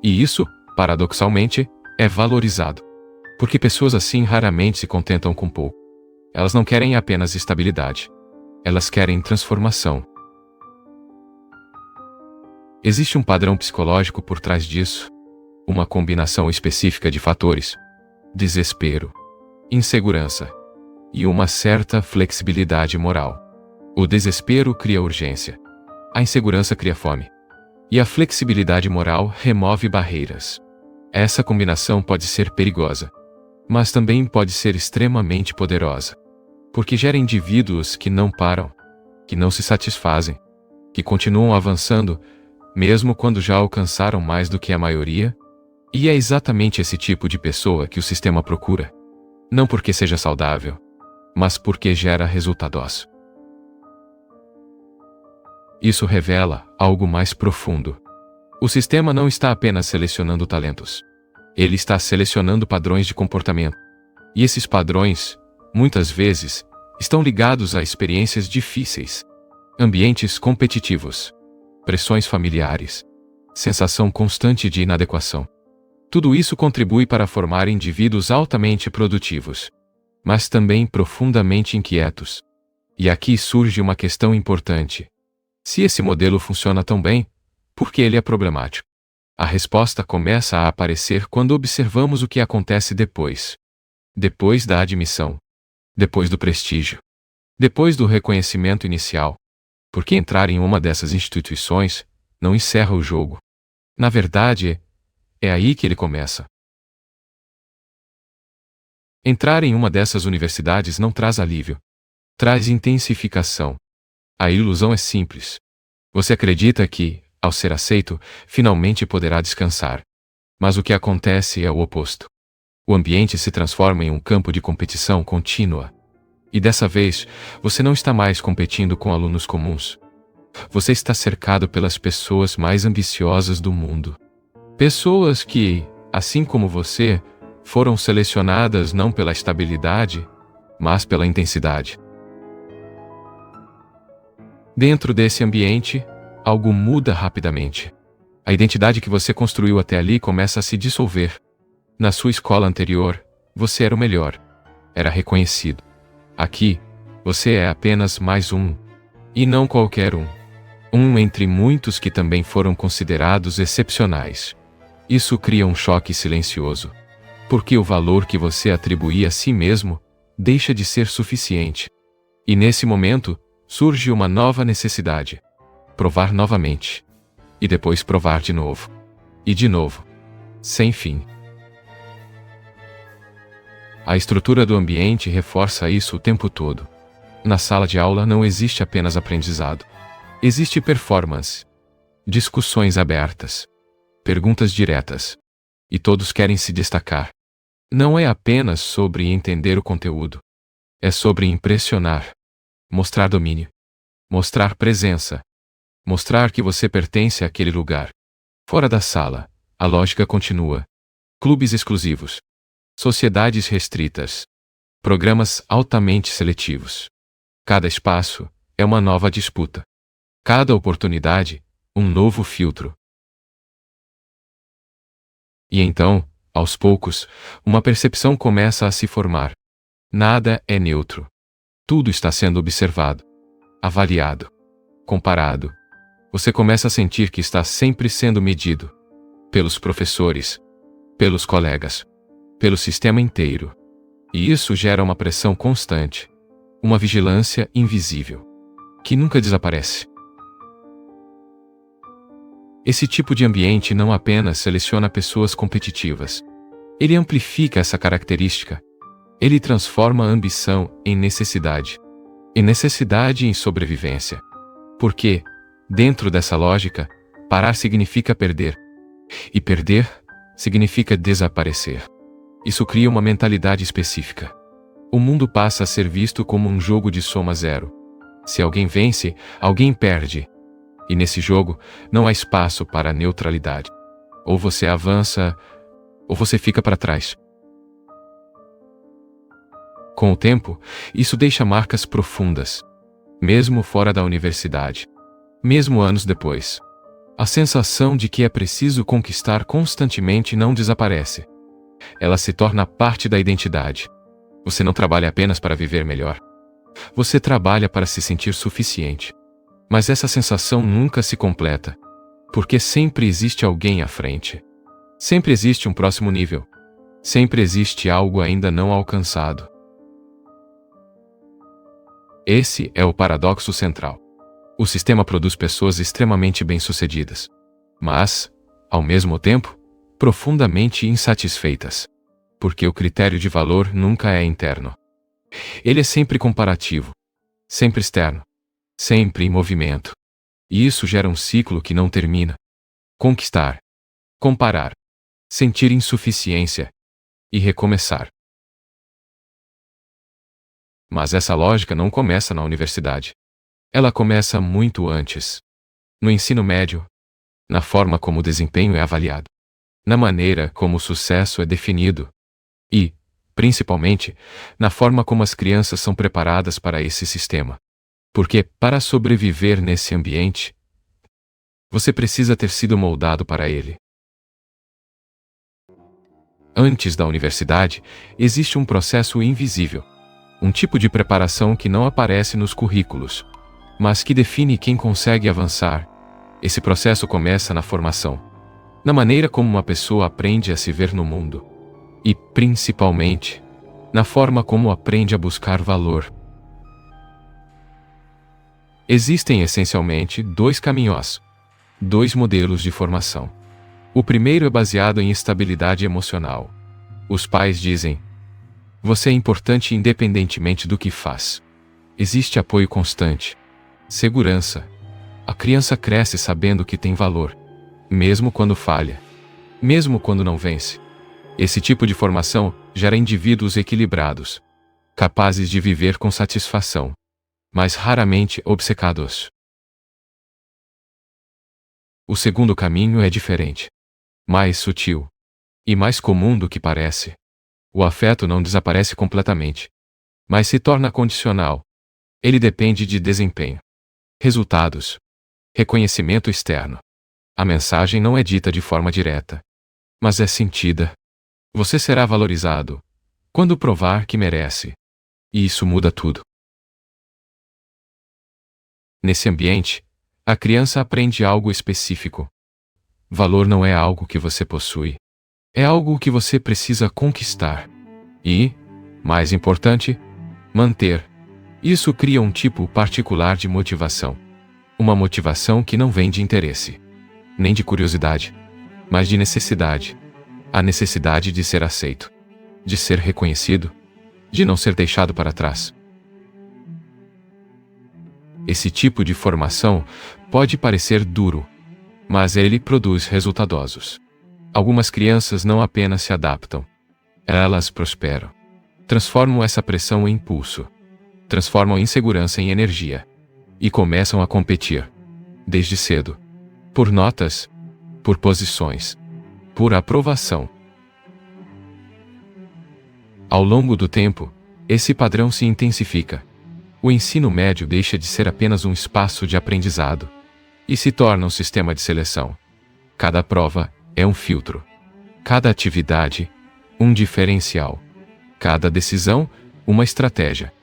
B: E isso, paradoxalmente, é valorizado. Porque pessoas assim raramente se contentam com pouco. Elas não querem apenas estabilidade. Elas querem transformação. Existe um padrão psicológico por trás disso. Uma combinação específica de fatores: desespero, insegurança e uma certa flexibilidade moral. O desespero cria urgência. A insegurança cria fome. E a flexibilidade moral remove barreiras. Essa combinação pode ser perigosa, mas também pode ser extremamente poderosa. Porque gera indivíduos que não param, que não se satisfazem, que continuam avançando, mesmo quando já alcançaram mais do que a maioria. E é exatamente esse tipo de pessoa que o sistema procura. Não porque seja saudável, mas porque gera resultados. Isso revela algo mais profundo. O sistema não está apenas selecionando talentos. Ele está selecionando padrões de comportamento. E esses padrões, muitas vezes, estão ligados a experiências difíceis, ambientes competitivos, pressões familiares, sensação constante de inadequação. Tudo isso contribui para formar indivíduos altamente produtivos, mas também profundamente inquietos. E aqui surge uma questão importante. Se esse modelo funciona tão bem, por que ele é problemático? A resposta começa a aparecer quando observamos o que acontece depois. Depois da admissão. Depois do prestígio. Depois do reconhecimento inicial. Porque entrar em uma dessas instituições não encerra o jogo. Na verdade, é aí que ele começa. Entrar em uma dessas universidades não traz alívio. Traz intensificação. A ilusão é simples. Você acredita que, ao ser aceito, finalmente poderá descansar. Mas o que acontece é o oposto. O ambiente se transforma em um campo de competição contínua. E dessa vez, você não está mais competindo com alunos comuns. Você está cercado pelas pessoas mais ambiciosas do mundo. Pessoas que, assim como você, foram selecionadas não pela estabilidade, mas pela intensidade. Dentro desse ambiente, algo muda rapidamente. A identidade que você construiu até ali começa a se dissolver. Na sua escola anterior, você era o melhor. Era reconhecido. Aqui, você é apenas mais um. E não qualquer um. Um entre muitos que também foram considerados excepcionais. Isso cria um choque silencioso. Porque o valor que você atribuía a si mesmo deixa de ser suficiente. E nesse momento, surge uma nova necessidade: provar novamente. E depois provar de novo. E de novo. Sem fim. A estrutura do ambiente reforça isso o tempo todo. Na sala de aula não existe apenas aprendizado. Existe performance. Discussões abertas. Perguntas diretas. E todos querem se destacar. Não é apenas sobre entender o conteúdo. É sobre impressionar, mostrar domínio, mostrar presença, mostrar que você pertence àquele lugar. Fora da sala, a lógica continua. Clubes exclusivos, sociedades restritas, programas altamente seletivos. Cada espaço é uma nova disputa. Cada oportunidade, um novo filtro. E então, aos poucos, uma percepção começa a se formar. Nada é neutro. Tudo está sendo observado, avaliado, comparado. Você começa a sentir que está sempre sendo medido. Pelos professores, pelos colegas, pelo sistema inteiro. E isso gera uma pressão constante. Uma vigilância invisível, que nunca desaparece. Esse tipo de ambiente não apenas seleciona pessoas competitivas. Ele amplifica essa característica. Ele transforma a ambição em necessidade. E necessidade em sobrevivência. Porque, dentro dessa lógica, parar significa perder. E perder significa desaparecer. Isso cria uma mentalidade específica. O mundo passa a ser visto como um jogo de soma zero. Se alguém vence, alguém perde. E nesse jogo, não há espaço para neutralidade. Ou você avança, ou você fica para trás. Com o tempo, isso deixa marcas profundas. Mesmo fora da universidade. Mesmo anos depois. A sensação de que é preciso conquistar constantemente não desaparece. Ela se torna parte da identidade. Você não trabalha apenas para viver melhor. Você trabalha para se sentir suficiente. Mas essa sensação nunca se completa. Porque sempre existe alguém à frente. Sempre existe um próximo nível. Sempre existe algo ainda não alcançado. Esse é o paradoxo central. O sistema produz pessoas extremamente bem-sucedidas. Mas, ao mesmo tempo, profundamente insatisfeitas. Porque o critério de valor nunca é interno. Ele é sempre comparativo. Sempre externo. Sempre em movimento. E isso gera um ciclo que não termina. Conquistar. Comparar. Sentir insuficiência. E recomeçar. Mas essa lógica não começa na universidade. Ela começa muito antes. No ensino médio. Na forma como o desempenho é avaliado. Na maneira como o sucesso é definido. E, principalmente, na forma como as crianças são preparadas para esse sistema. Porque, para sobreviver nesse ambiente, você precisa ter sido moldado para ele. Antes da universidade, existe um processo invisível. Um tipo de preparação que não aparece nos currículos, mas que define quem consegue avançar. Esse processo começa na formação. Na maneira como uma pessoa aprende a se ver no mundo. E, principalmente, na forma como aprende a buscar valor. Existem essencialmente dois caminhos, dois modelos de formação. O primeiro é baseado em estabilidade emocional. Os pais dizem: você é importante independentemente do que faz. Existe apoio constante, segurança. A criança cresce sabendo que tem valor, mesmo quando falha, mesmo quando não vence. Esse tipo de formação gera indivíduos equilibrados, capazes de viver com satisfação, mas raramente obcecados. O segundo caminho é diferente, mais sutil e mais comum do que parece. O afeto não desaparece completamente, mas se torna condicional. Ele depende de desempenho, resultados, reconhecimento externo. A mensagem não é dita de forma direta, mas é sentida. Você será valorizado quando provar que merece. E isso muda tudo. Nesse ambiente, a criança aprende algo específico. Valor não é algo que você possui. É algo que você precisa conquistar. E, mais importante, manter. Isso cria um tipo particular de motivação. Uma motivação que não vem de interesse, nem de curiosidade, mas de necessidade. A necessidade de ser aceito, de ser reconhecido, de não ser deixado para trás. Esse tipo de formação pode parecer duro, mas ele produz resultadosos. Algumas crianças não apenas se adaptam, elas prosperam. transformam essa pressão em impulso, transformam insegurança em energia e começam a competir, desde cedo, por notas, por posições, por aprovação. Ao longo do tempo, esse padrão se intensifica. O ensino médio deixa de ser apenas um espaço de aprendizado e se torna um sistema de seleção. Cada prova é um filtro. Cada atividade, um diferencial. Cada decisão, uma estratégia.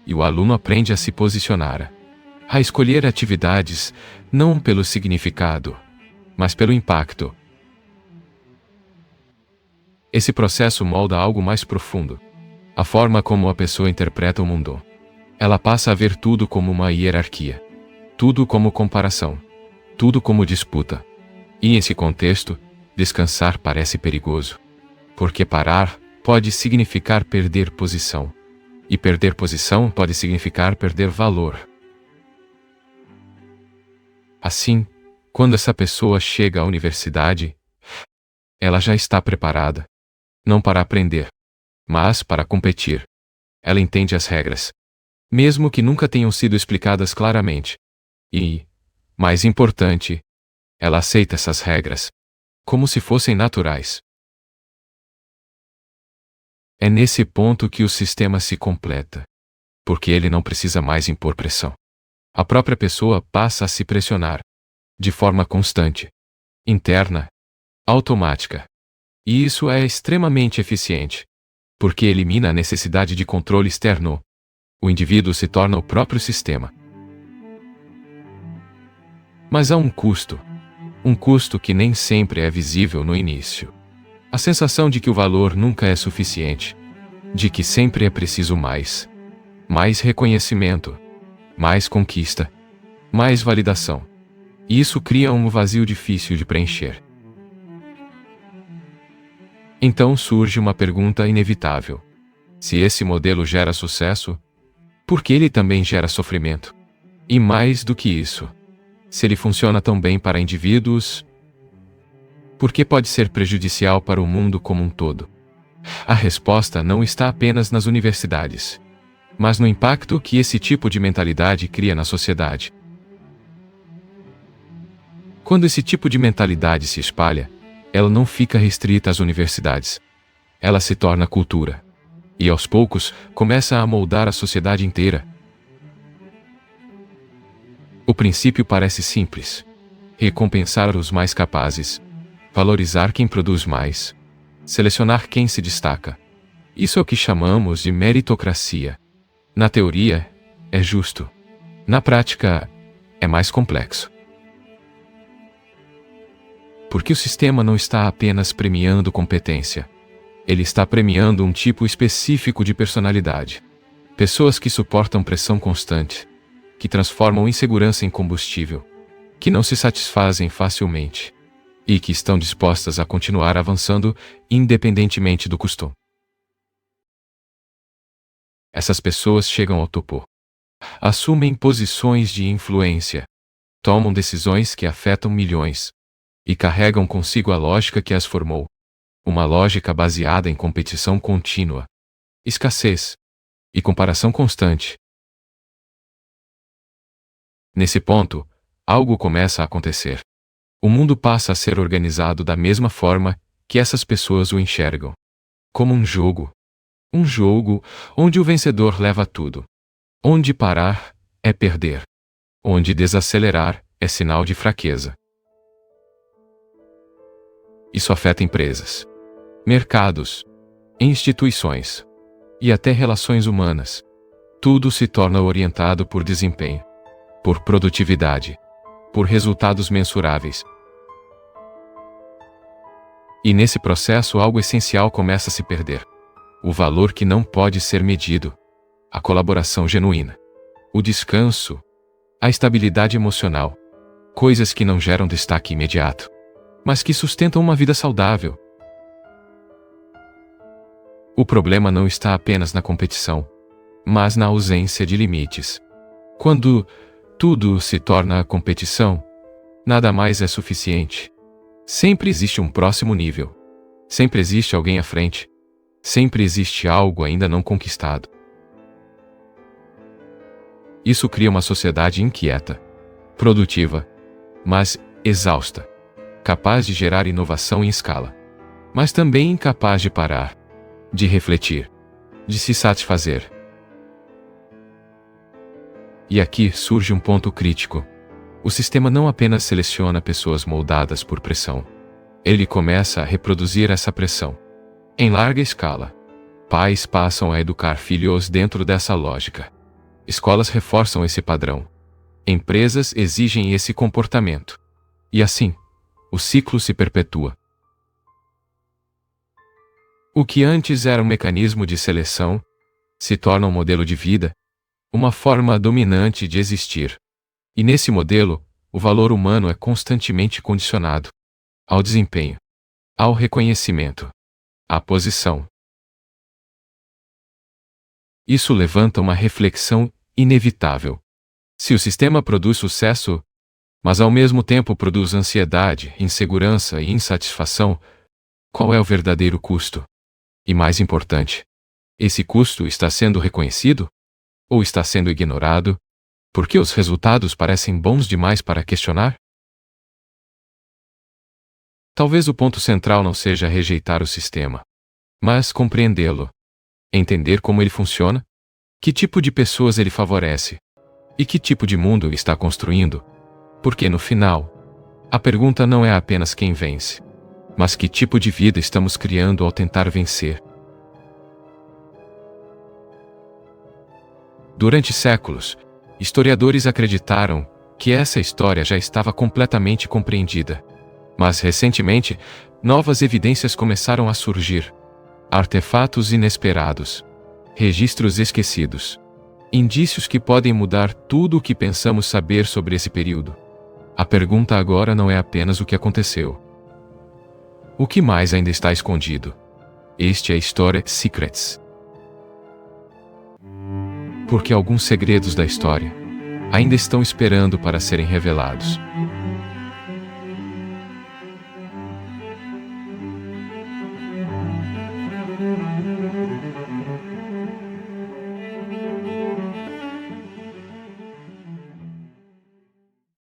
B: E o aluno aprende a se posicionar, a escolher atividades não pelo significado, mas pelo impacto. Esse processo molda algo mais profundo. A forma como a pessoa interpreta o mundo. Ela passa a ver tudo como uma hierarquia. Tudo como comparação. Tudo como disputa. E nesse contexto, descansar parece perigoso. Porque parar pode significar perder posição. E perder posição pode significar perder valor. Assim, quando essa pessoa chega à universidade, ela já está preparada. Não para aprender, mas para competir. Ela entende as regras, mesmo que nunca tenham sido explicadas claramente. E, mais importante, ela aceita essas regras, como se fossem naturais. É nesse ponto que o sistema se completa, porque ele não precisa mais impor pressão. A própria pessoa passa a se pressionar, de forma constante, interna, automática. E isso é extremamente eficiente, porque elimina a necessidade de controle externo. O indivíduo se torna o próprio sistema. Mas há um custo que nem sempre é visível no início. A sensação de que o valor nunca é suficiente, de que sempre é preciso mais reconhecimento, mais conquista, mais validação. E isso cria um vazio difícil de preencher. Então surge uma pergunta inevitável. Se esse modelo gera sucesso, por que ele também gera sofrimento? E mais do que isso, se ele funciona tão bem para indivíduos, por que pode ser prejudicial para o mundo como um todo? A resposta não está apenas nas universidades, mas no impacto que esse tipo de mentalidade cria na sociedade. Quando esse tipo de mentalidade se espalha, ela não fica restrita às universidades. Ela se torna cultura. E aos poucos, começa a moldar a sociedade inteira. O princípio parece simples. Recompensar os mais capazes. Valorizar quem produz mais. Selecionar quem se destaca. Isso é o que chamamos de meritocracia. Na teoria, é justo. Na prática, é mais complexo. Porque o sistema não está apenas premiando competência. Ele está premiando um tipo específico de personalidade. Pessoas que suportam pressão constante, que transformam insegurança em combustível, que não se satisfazem facilmente e que estão dispostas a continuar avançando independentemente do custo. Essas pessoas chegam ao topo. Assumem posições de influência. Tomam decisões que afetam milhões. E carregam consigo a lógica que as formou. Uma lógica baseada em competição contínua, escassez e comparação constante. Nesse ponto, algo começa a acontecer. O mundo passa a ser organizado da mesma forma que essas pessoas o enxergam. Como um jogo. Um jogo onde o vencedor leva tudo. Onde parar é perder. Onde desacelerar é sinal de fraqueza. Isso afeta empresas, mercados, instituições e até relações humanas. Tudo se torna orientado por desempenho, por produtividade, por resultados mensuráveis. E nesse processo algo essencial começa a se perder. O valor que não pode ser medido, a colaboração genuína, o descanso, a estabilidade emocional, coisas que não geram destaque imediato, mas que sustentam uma vida saudável. O problema não está apenas na competição, mas na ausência de limites. Quando tudo se torna competição, nada mais é suficiente. Sempre existe um próximo nível. Sempre existe alguém à frente. Sempre existe algo ainda não conquistado. Isso cria uma sociedade inquieta, produtiva, mas exausta, capaz de gerar inovação em escala, mas também incapaz de parar, de refletir, de se satisfazer. E aqui surge um ponto crítico. O sistema não apenas seleciona pessoas moldadas por pressão. Ele começa a reproduzir essa pressão. Em larga escala, pais passam a educar filhos dentro dessa lógica. Escolas reforçam esse padrão. Empresas exigem esse comportamento. E assim, o ciclo se perpetua. O que antes era um mecanismo de seleção, se torna um modelo de vida, uma forma dominante de existir. E nesse modelo, o valor humano é constantemente condicionado ao desempenho, ao reconhecimento, à posição. Isso levanta uma reflexão inevitável. Se o sistema produz sucesso, mas ao mesmo tempo produz ansiedade, insegurança e insatisfação, qual é o verdadeiro custo? E mais importante, esse custo está sendo reconhecido? Ou está sendo ignorado? Porque os resultados parecem bons demais para questionar? Talvez o ponto central não seja rejeitar o sistema, mas compreendê-lo. Entender como ele funciona, que tipo de pessoas ele favorece, e que tipo de mundo ele está construindo. Porque no final, a pergunta não é apenas quem vence, mas que tipo de vida estamos criando ao tentar vencer. Durante séculos, historiadores acreditaram que essa história já estava completamente compreendida. Mas recentemente, novas evidências começaram a surgir. Artefatos inesperados, registros esquecidos, indícios que podem mudar tudo o que pensamos saber sobre esse período. A pergunta agora não é apenas o que aconteceu. O que mais ainda está escondido? Este é a história Secrets. Porque alguns segredos da história ainda estão esperando para serem revelados.